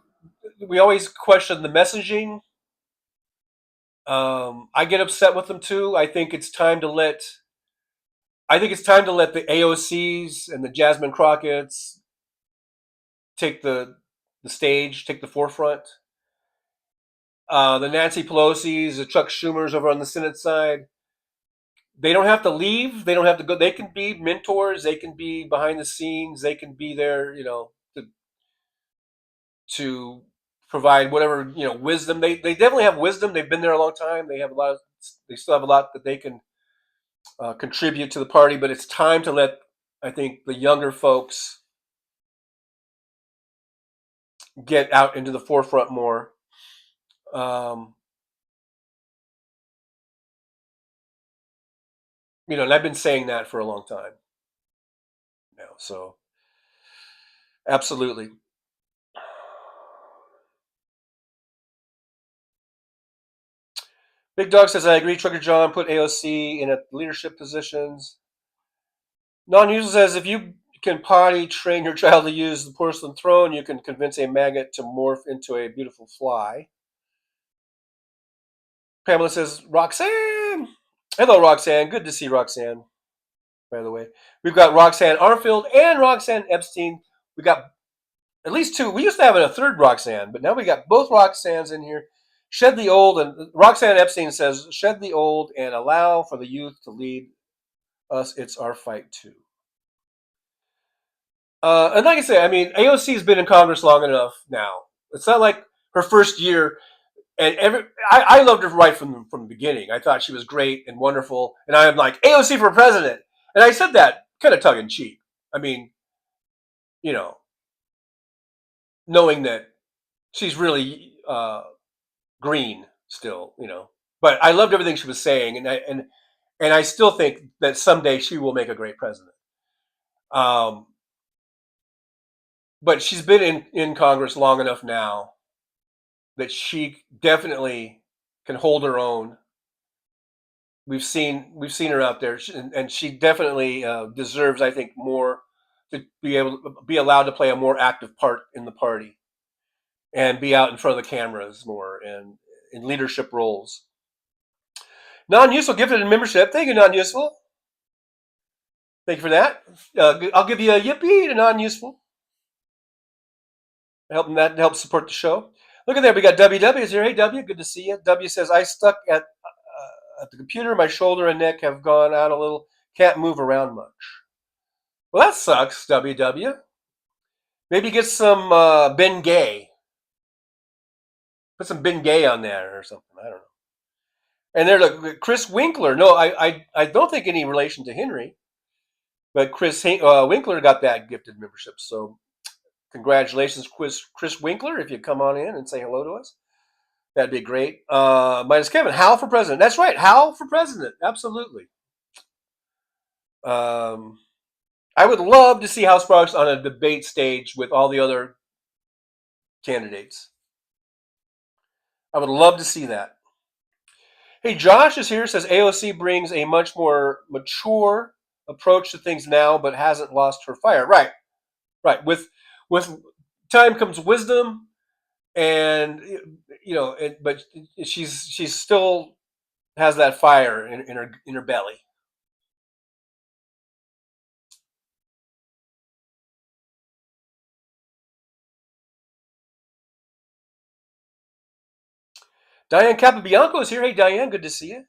We always question the messaging. I get upset with them too. I think it's time to let the AOCs and the Jasmine Crockett's take the stage, take the forefront. The Nancy Pelosi's, the Chuck Schumer's over on the Senate side. They don't have to leave. They don't have to go. They can be mentors. They can be behind the scenes. They can be there, to provide whatever, wisdom. They definitely have wisdom. They've been there a long time. They still have a lot that they can contribute to the party. But it's time to let, I think, the younger folks get out into the forefront more. And I've been saying that for a long time now. So, absolutely. Big Dog says, I agree. Trucker John put AOC in leadership positions. Non-user says, if you can potty train your child to use the porcelain throne. You can convince a maggot to morph into a beautiful fly. Pamela says, Roxanne. Hello, Roxanne. Good to see Roxanne, by the way. We've got Roxanne Armfield and Roxanne Epstein. We got at least two. We used to have a third Roxanne, but now we got both Roxannes in here. Shed the old, and Roxanne Epstein says, shed the old and allow for the youth to lead us. It's our fight too. And like I say, I mean, AOC has been in Congress long enough now. It's not like her first year. And I loved her right from the beginning. I thought she was great and wonderful. And I'm like, AOC for president. And I said that kind of tongue in cheek. I mean, knowing that she's really green still, But I loved everything she was saying, and I still think that someday she will make a great president. But she's been in Congress long enough now that she definitely can hold her own. We've seen her out there, and she definitely deserves, I think, more to be able to be allowed to play a more active part in the party and be out in front of the cameras more and in leadership roles. Non-useful gifted in membership. Thank you, non-useful. Thank you for that. I'll give you a yippee to non-useful. That helps support the show. Look at there. We got WW is here. Hey, W, good to see you. W says, I stuck at the computer. My shoulder and neck have gone out a little. Can't move around much. Well, that sucks, WW. Maybe get some Ben Gay. Put some Ben Gay on there or something. I don't know. And there, look, Chris Winkler. No, I don't think any relation to Henry. But Chris Winkler got that gifted membership. So congratulations, Chris Winkler, if you come on in and say hello to us. That'd be great. Minus Kevin, Hal for president. That's right, Hal for president. Absolutely. I would love to see Hal Sparks on a debate stage with all the other candidates. I would love to see that. Hey, Josh is here, says AOC brings a much more mature approach to things now, but hasn't lost her fire. Right. With time comes wisdom, and but she's still has that fire in her belly. Diane Capabianco is here. Hey, Diane, good to see you.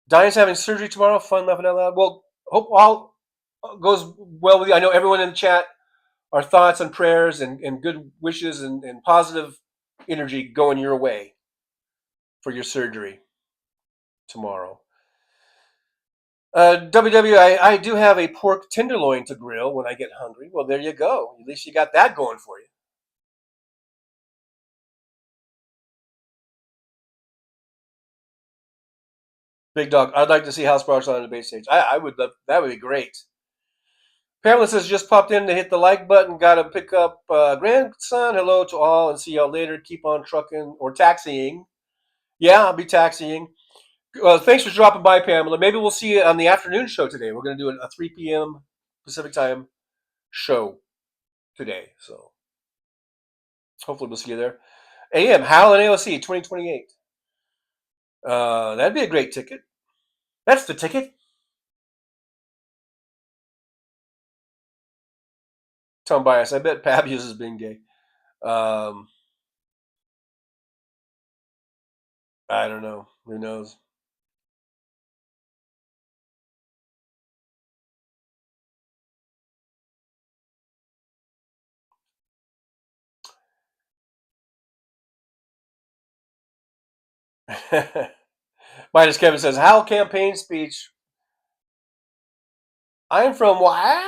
Diane's having surgery tomorrow. Fun, laughing out loud. Well, hope all goes well with you. I know everyone in the chat, our thoughts and prayers and good wishes and positive energy going your way for your surgery tomorrow. WW, I do have a pork tenderloin to grill when I get hungry. Well, there you go. At least you got that going for you. Big Dog, I'd like to see Hal Sparks on the debate stage. I would love that. Would be great. Pamela says, just popped in to hit the like button. Got to pick up grandson. Hello to all and see y'all later. Keep on trucking or taxiing. Yeah, I'll be taxiing. Thanks for dropping by, Pamela. Maybe we'll see you on the afternoon show today. We're going to do a 3 p.m. Pacific time show today. So hopefully we'll see you there. AM, Hal and AOC 2028. That'd be a great ticket. That's the ticket. Tom Bias, I bet Pab uses being gay. I don't know. Who knows? Minus Kevin says, Hal campaign speech. I'm from Wyoming.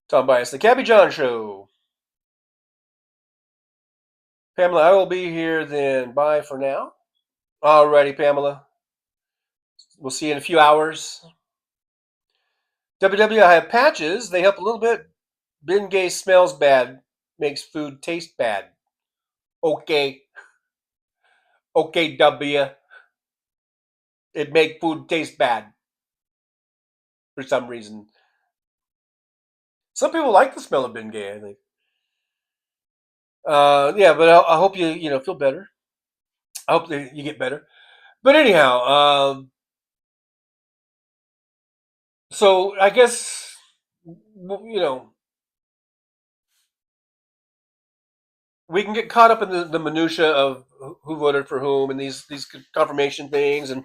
Tom Bias, the Cabby John Show. Pamela, I will be here then. Bye for now. Alrighty, Pamela. We'll see you in a few hours. WW, I have patches. They help a little bit. Ben Gay smells bad. Makes food taste bad. Okay. Okay, W. it make food taste bad for some reason. Some people like the smell of Bengay, I think. Yeah, but I hope you feel better. I hope that you get better. But anyhow, so I guess we can get caught up in the minutia of who voted for whom and these confirmation things, and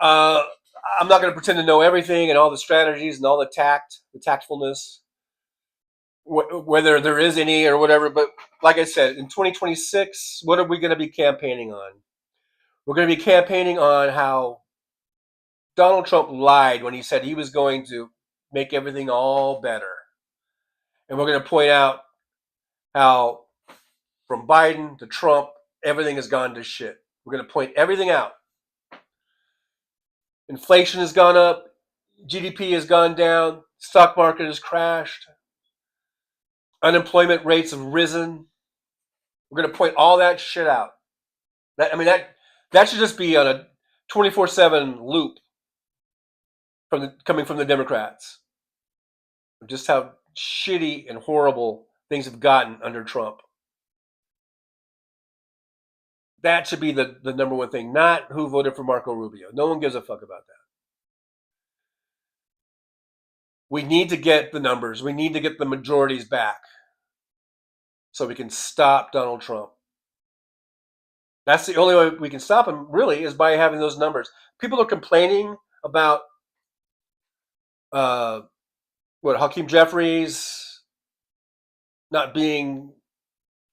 I'm not going to pretend to know everything and all the strategies and all the tactfulness, whether there is any or whatever. But like I said, in 2026, what are we going to be campaigning on? We're going to be campaigning on how Donald Trump lied when he said he was going to make everything all better. And we're going to point out how from Biden to Trump, everything has gone to shit. We're going to point everything out. Inflation has gone up. GDP has gone down. Stock market has crashed. Unemployment rates have risen. We're going to point all that shit out. That should just be on a 24/7 loop coming from the Democrats. Just how shitty and horrible things have gotten under Trump. That should be the number one thing, not who voted for Marco Rubio. No one gives a fuck about that. We need to get the numbers. We need to get the majorities back so we can stop Donald Trump. That's the only way we can stop him, really, is by having those numbers. People are complaining about Hakeem Jeffries not being,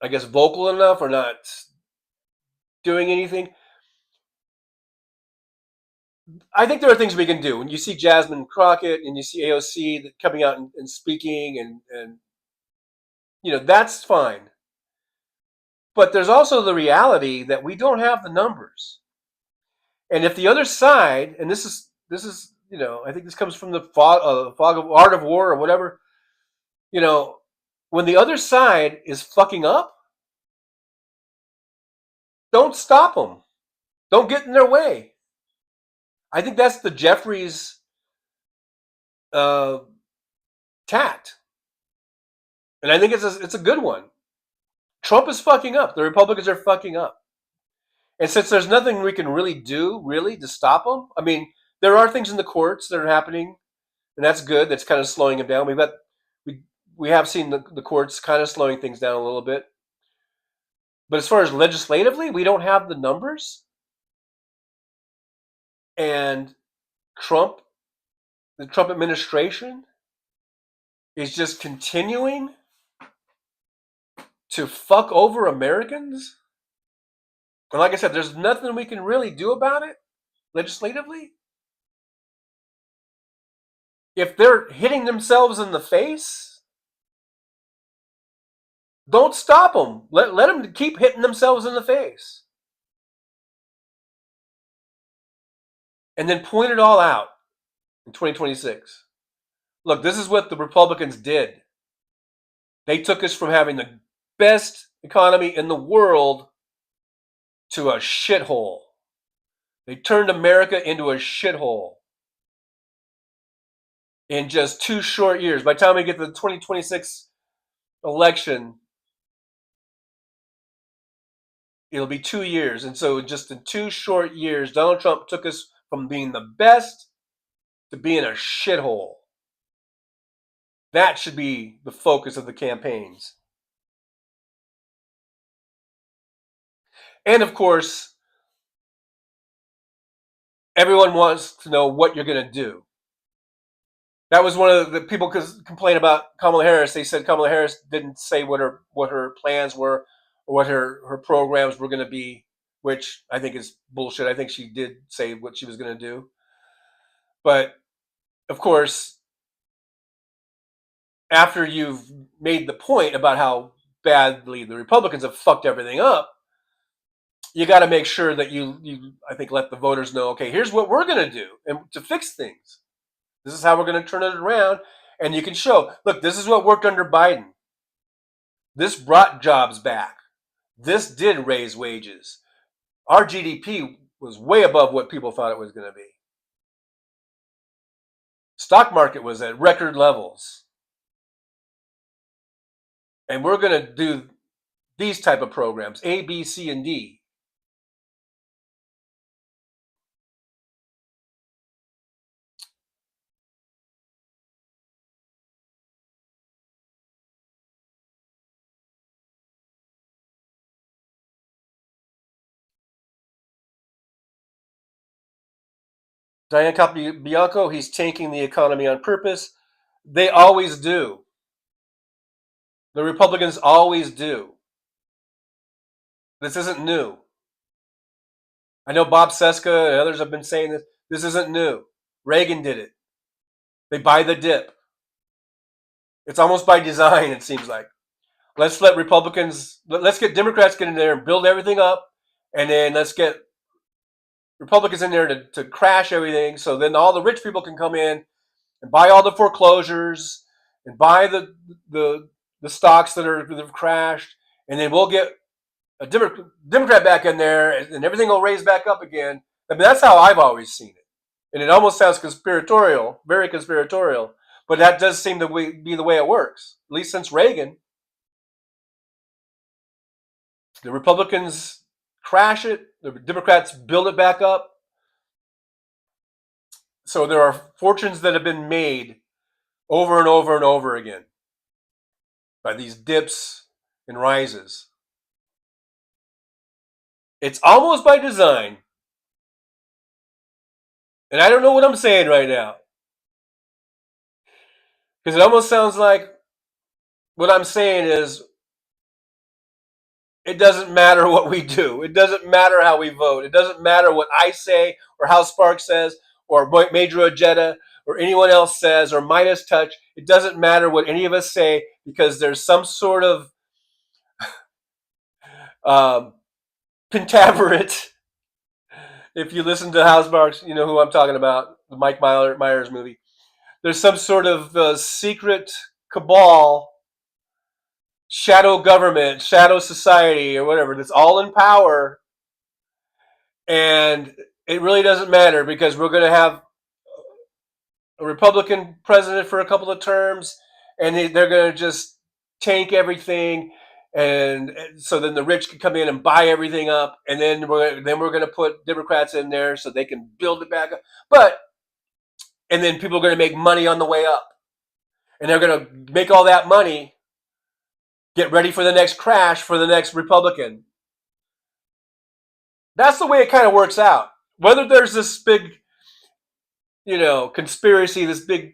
I guess, vocal enough or not doing anything. I think there are things we can do. When you see Jasmine Crockett and you see AOC coming out and speaking and that's fine. But there's also the reality that we don't have the numbers. And if the other side, and this is I think this comes from the fog of art of war or whatever, when the other side is fucking up, don't stop them. Don't get in their way. I think that's the Jeffries tact, and I think it's a good one. Trump is fucking up. The Republicans are fucking up, and since there's nothing we can really do to stop them, I mean, there are things in the courts that are happening, and that's good. That's kind of slowing them down. We have seen the courts kind of slowing things down a little bit, but as far as legislatively, we don't have the numbers. And the Trump administration is just continuing to fuck over Americans. And like I said, there's nothing we can really do about it legislatively. If they're hitting themselves in the face, don't stop them. Let them keep hitting themselves in the face. And then point it all out in 2026. Look, this is what the Republicans did. They took us from having the best economy in the world to a shithole. They turned America into a shithole in just 2 short years. By the time we get to the 2026 election, it'll be 2 years. And so just in 2 short years, Donald Trump took us from being the best to being a shithole. That should be the focus of the campaigns. And of course, everyone wants to know what you're going to do. That was one of the people complain about Kamala Harris. They said Kamala Harris didn't say what her plans were or what her programs were going to be, which I think is bullshit. I think she did say what she was going to do. But, of course, after you've made the point about how badly the Republicans have fucked everything up, you got to make sure that you I think, let the voters know, okay, here's what we're going to do and to fix things. This is how we're going to turn it around. And you can show, look, this is what worked under Biden. This brought jobs back. This did raise wages. Our GDP was way above what people thought it was going to be. Stock market was at record levels. And we're going to do these type of programs, A, B, C, and D. Diane Capobianco, he's tanking the economy on purpose. They always do. The Republicans always do. This isn't new. I know Bob Seska and others have been saying this. This isn't new. Reagan did it. They buy the dip. It's almost by design, it seems like. Let's let Republicans, let's get Democrats get in there and build everything up, and then let's get Republicans in there to crash everything, so then all the rich people can come in and buy all the foreclosures and buy the stocks that have crashed, and then we'll get a Democrat back in there, and everything will raise back up again. I mean, that's how I've always seen it, and it almost sounds conspiratorial, very conspiratorial, but that does seem to be the way it works, at least since Reagan. The Republicans crash it, the Democrats build it back up. So there are fortunes that have been made over and over and over again by these dips and rises. It's almost by design. And I don't know what I'm saying right now, because it almost sounds like what I'm saying is it doesn't matter what we do. It doesn't matter how we vote. It doesn't matter what I say or how Sparks says or Major Ojeda or anyone else says or Midas Touch. It doesn't matter what any of us say, because there's some sort of pentaverate. If you listen to House Sparks, you know who I'm talking about, the Mike Myers movie. There's some sort of secret cabal, shadow government, shadow society, or whatever, that's all in power. And it really doesn't matter, because we're going to have a Republican president for a couple of terms, and they're going to just tank everything. And so then the rich can come in and buy everything up, and then we're going to put Democrats in there so they can build it back up. And then people are going to make money on the way up, and they're going to make all that money, get ready for the next crash for the next Republican. That's the way it kind of works out. Whether there's this big, conspiracy, this big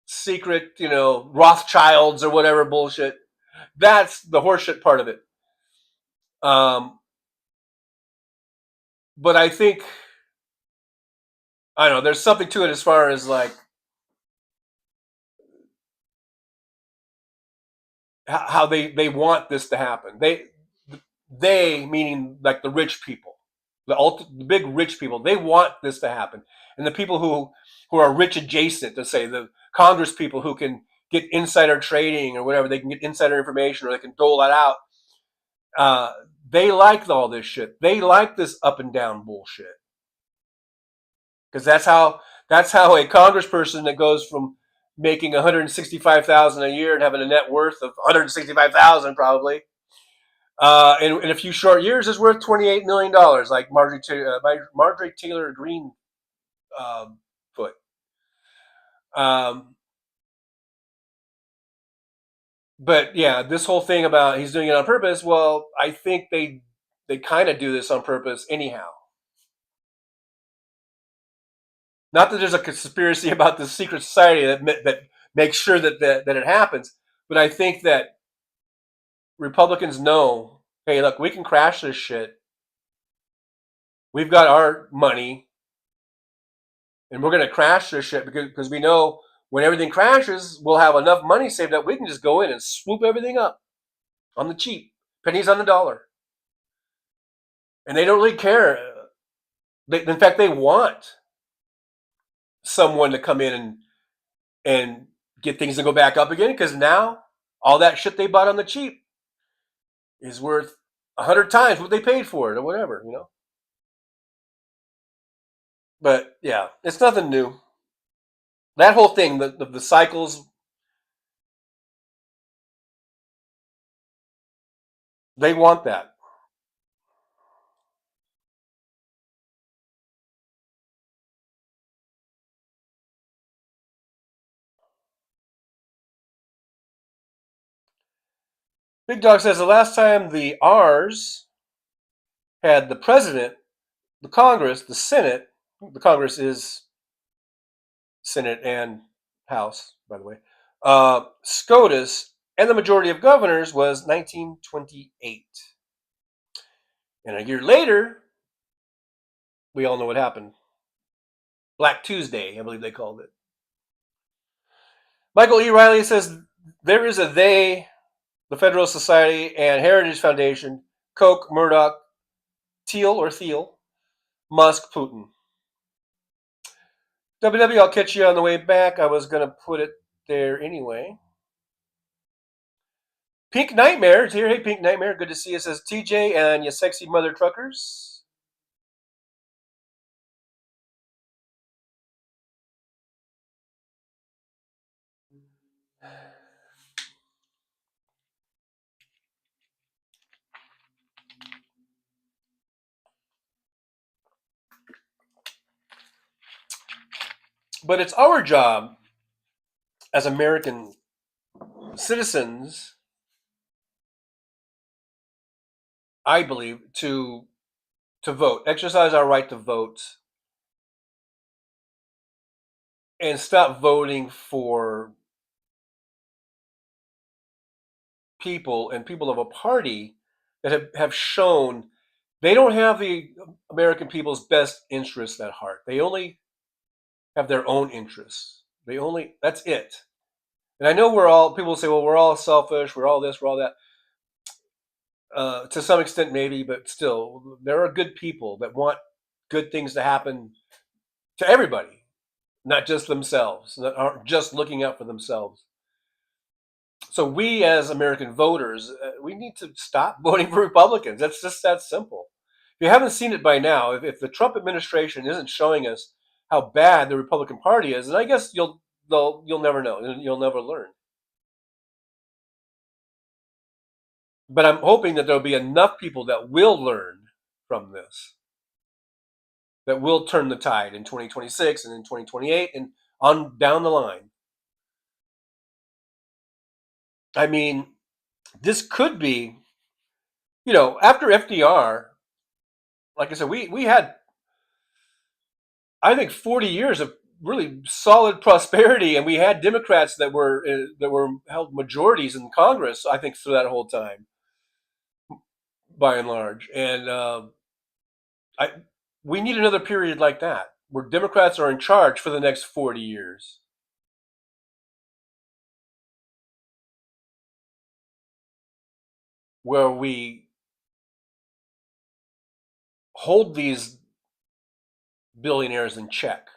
secret, Rothschilds or whatever bullshit, that's the horseshit part of it. But I think, I don't know, there's something to it as far as like how they want this to happen. They meaning like the rich people, the big rich people, they want this to happen. And the people who are rich adjacent, to say the Congress people who can get insider trading or whatever, they can get insider information or they can dole that out. They like all this shit. They like this up and down bullshit. Because that's how a congressperson that goes from making $165,000 a year and having a net worth of $165,000 probably, in a few short years is worth $28 million, like Marjorie Taylor Greene foot. But yeah, this whole thing about he's doing it on purpose, well, I think they kind of do this on purpose anyhow. Not that there's a conspiracy about the secret society that makes sure that it happens, but I think that Republicans know, hey, look, we can crash this shit. We've got our money, and we're going to crash this shit because we know when everything crashes, we'll have enough money saved up. We can just go in and swoop everything up on the cheap, pennies on the dollar. And they don't really care. In fact, they want someone to come in and get things to go back up again, because now all that shit they bought on the cheap is worth 100 times what they paid for it or whatever, But yeah, it's nothing new. That whole thing, the cycles, they want that. Big Dog says the last time the R's had the president, the Congress, the Senate, the Congress is Senate and House, by the way, SCOTUS, and the majority of governors was 1928. And a year later, we all know what happened. Black Tuesday, I believe they called it. Michael E. Riley says there is a they, the Federalist Society and Heritage Foundation, Koch, Murdoch, Thiel, Musk, Putin. WW, I'll catch you on the way back. I was going to put it there anyway. Pink Nightmare is here. Hey, Pink Nightmare. Good to see you. Says TJ and you sexy mother truckers. But it's our job as American citizens, I believe, to vote, exercise our right to vote, and stop voting for people and people of a party that have shown they don't have the American people's best interests at heart. They only have their own interests. That's it. And I know people say, well, we're all selfish, we're all this, we're all that. To some extent, maybe, but still, there are good people that want good things to happen to everybody, not just themselves, that aren't just looking out for themselves. So we, as American voters, we need to stop voting for Republicans. That's just that simple. If you haven't seen it by now, if the Trump administration isn't showing us how bad the Republican Party is, then I guess you'll never know. You'll never learn. But I'm hoping that there'll be enough people that will learn from this, that will turn the tide in 2026 and in 2028 and on down the line. I mean, this could be, after FDR, like I said, we had, I think, 40 years of really solid prosperity, and we had Democrats that were held majorities in Congress, I think, through that whole time, by and large. And we need another period like that, where Democrats are in charge for the next 40 years. Where we hold these billionaires in check.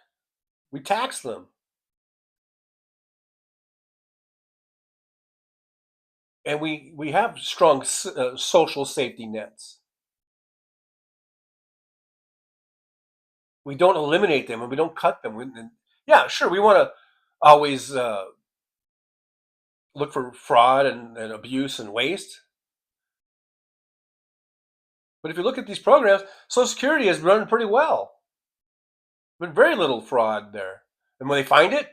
We tax them. And we have strong social safety nets. We don't eliminate them and we don't cut them. Yeah, sure, we want to always look for fraud and abuse and waste. But if you look at these programs, Social Security has run pretty well. Been very little fraud there. And when they find it,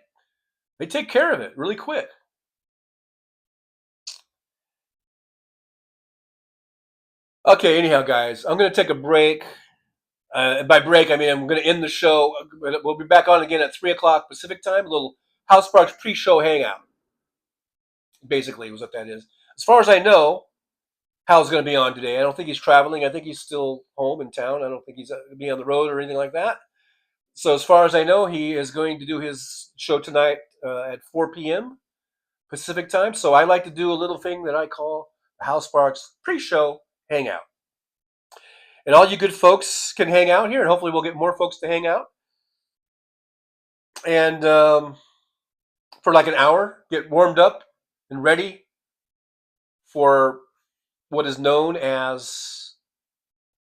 they take care of it really quick. Okay, anyhow, guys, I'm going to take a break. By break, I mean I'm going to end the show. We'll be back on again at 3 o'clock Pacific time. A little House Sparks pre-show hangout. Basically, was what that is. As far as I know, Hal's going to be on today. I don't think he's traveling. I think he's still home in town. I don't think he's going to be on the road or anything like that. So as far as I know, he is going to do his show tonight at 4 p.m. Pacific time. So I like to do a little thing that I call the House Sparks pre-show hangout. And all you good folks can hang out here, and hopefully we'll get more folks to hang out. And for like an hour, get warmed up and ready for what is known as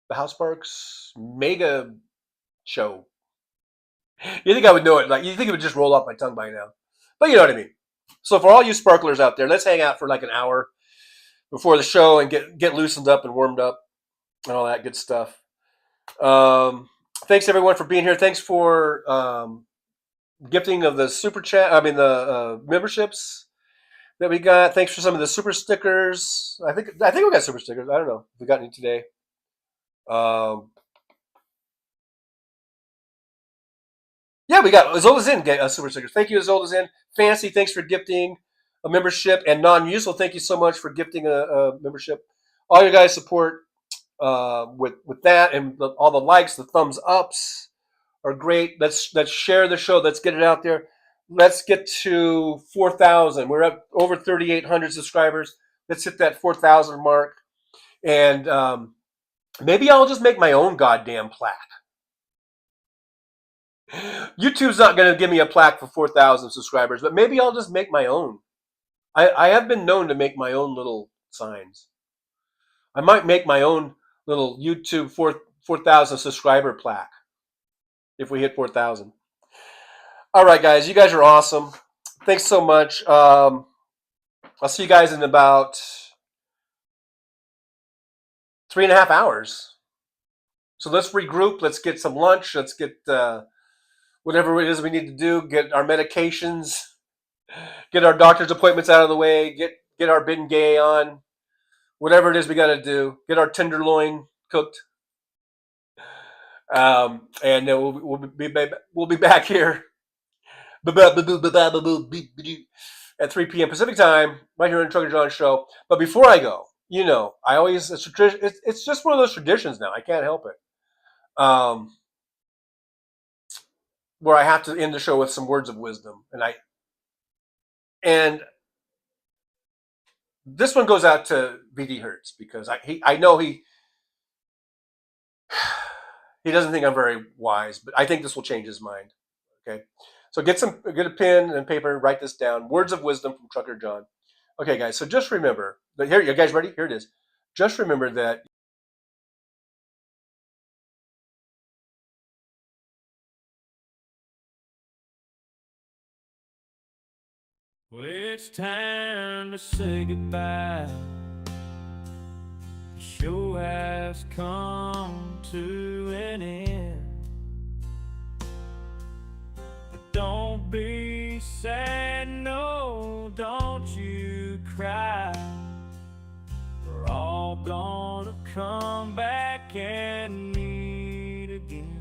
the House Sparks Mega Show. You think I would know it? Like, you think it would just roll off my tongue by now? But you know what I mean. So for all you sparklers out there, let's hang out for like an hour before the show and get loosened up and warmed up and all that good stuff. Thanks everyone for being here. Thanks for gifting of the super chat. I mean the memberships that we got. Thanks for some of the super stickers. I think we got super stickers. I don't know if we got any today. Yeah, we got Azola's in super stickers. Thank you, Azola's in. Fancy, thanks for gifting a membership, and non-useful, thank you so much for gifting a membership. All your guys' support with that, and all the likes, the thumbs ups are great. Let's share the show. Let's get it out there. Let's get to 4,000. We're at over 3,800 subscribers. Let's hit that 4,000 mark, and maybe I'll just make my own goddamn plaque. YouTube's not going to give me a plaque for 4,000 subscribers, but maybe I'll just make my own. I have been known to make my own little signs. I might make my own little YouTube 4,000 subscriber plaque if we hit 4,000. All right, guys, you guys are awesome. Thanks so much. I'll see you guys in about 3.5 hours. So let's regroup. Let's get some lunch. Let's get whatever it is we need to do. Get our medications. Get our doctor's appointments out of the way. Get our Ben Gay on. Whatever it is we got to do. Get our tenderloin cooked. And then we'll be back here at 3 p.m. Pacific time, right here on the Trucker John Show. But before I go, you know, it's just one of those traditions now. I can't help it. Where I have to end the show with some words of wisdom, and this one goes out to VD Hertz because I know he doesn't think I'm very wise, but I think this will change his mind. Okay, so get a pen and paper and write this down. Words of wisdom from Trucker John. Okay, guys. So just remember. Here, you guys ready? Here it is. Just remember that. Well, it's time to say goodbye. The show has come to an end. But don't be sad, no, don't you cry. We're all gonna come back and meet again.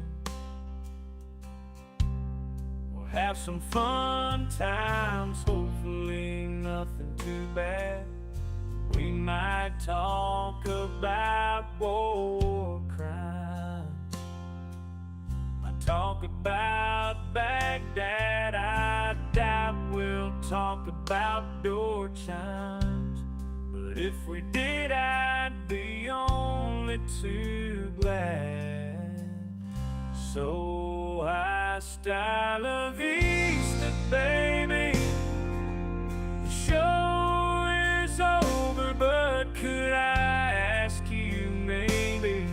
Have some fun times, hopefully nothing too bad. We might talk about war crimes. Might talk about Baghdad. I doubt we'll talk about door chimes. But if we did, I'd be only too glad. So hasta la vista, baby. The show is over, but could I ask you maybe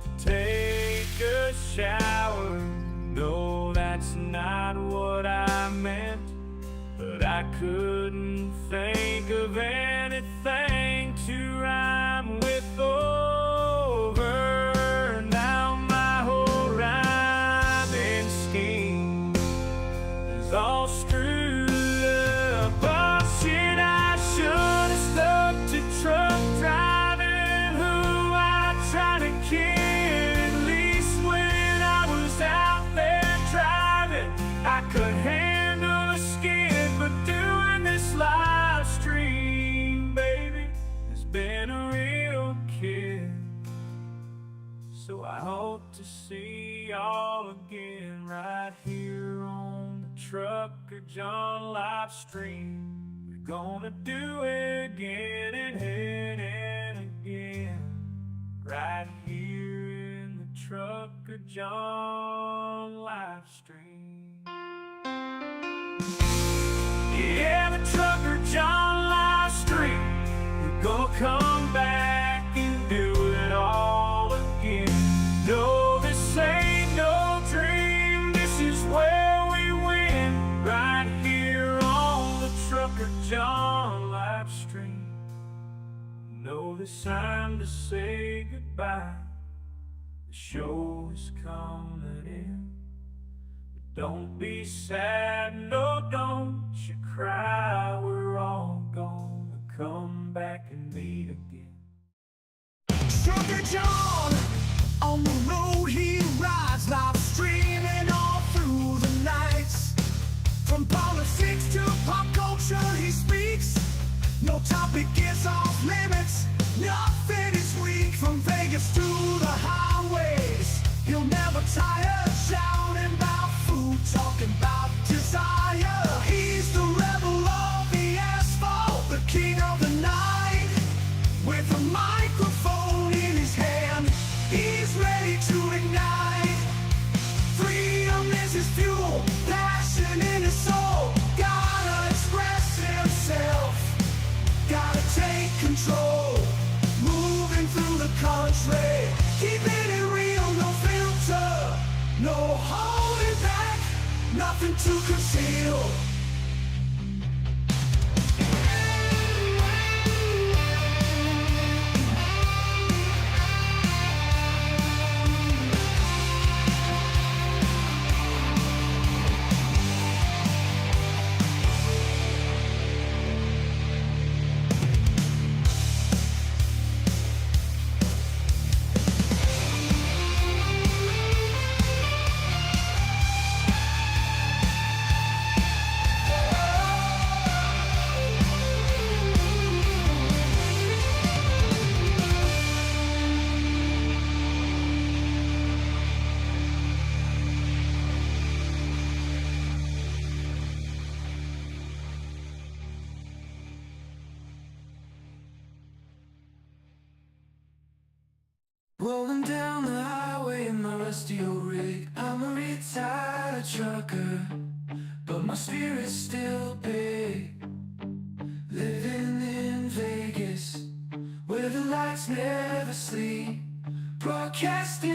to take a shower? No, that's not what I meant, but I couldn't think of anything to rhyme with over. All screwed up. Oh shit, I should have stuck to truck driving, who I tried to kid. At least when I was out there driving, I could handle a skid. But doing this live stream, baby, has been a real kid. So I hope to see y'all again right here on Trucker John live stream. We're gonna do it again and again, right here in the Trucker John live stream. Yeah, the Trucker John live stream. We're gonna come back and do it all again. No, this ain't no dream. This is on life's stream. Know it's time to say goodbye. The show is coming in. But don't be sad, no, don't you cry. We're all gonna come back and meet again. Sugar John, on the road he rides, live streaming all through the nights. From politics to pop culture he speaks. No topic is off limits, nothing is weak. From Vegas to the highways, he'll never tire. Shouting about food, talking about desire. He's the rebel of the asphalt, the king of the night. With a microphone in his hand, he's ready to ignite. Freedom is his fuel, passion in his soul. Gotta express himself, gotta take control. Moving through the country, keeping it real, no filter, no holding back, nothing to conceal. Rolling down the highway in my rusty old rig. I'm a retired trucker, but my spirit's still big. Living in Vegas, where the lights never sleep. Broadcasting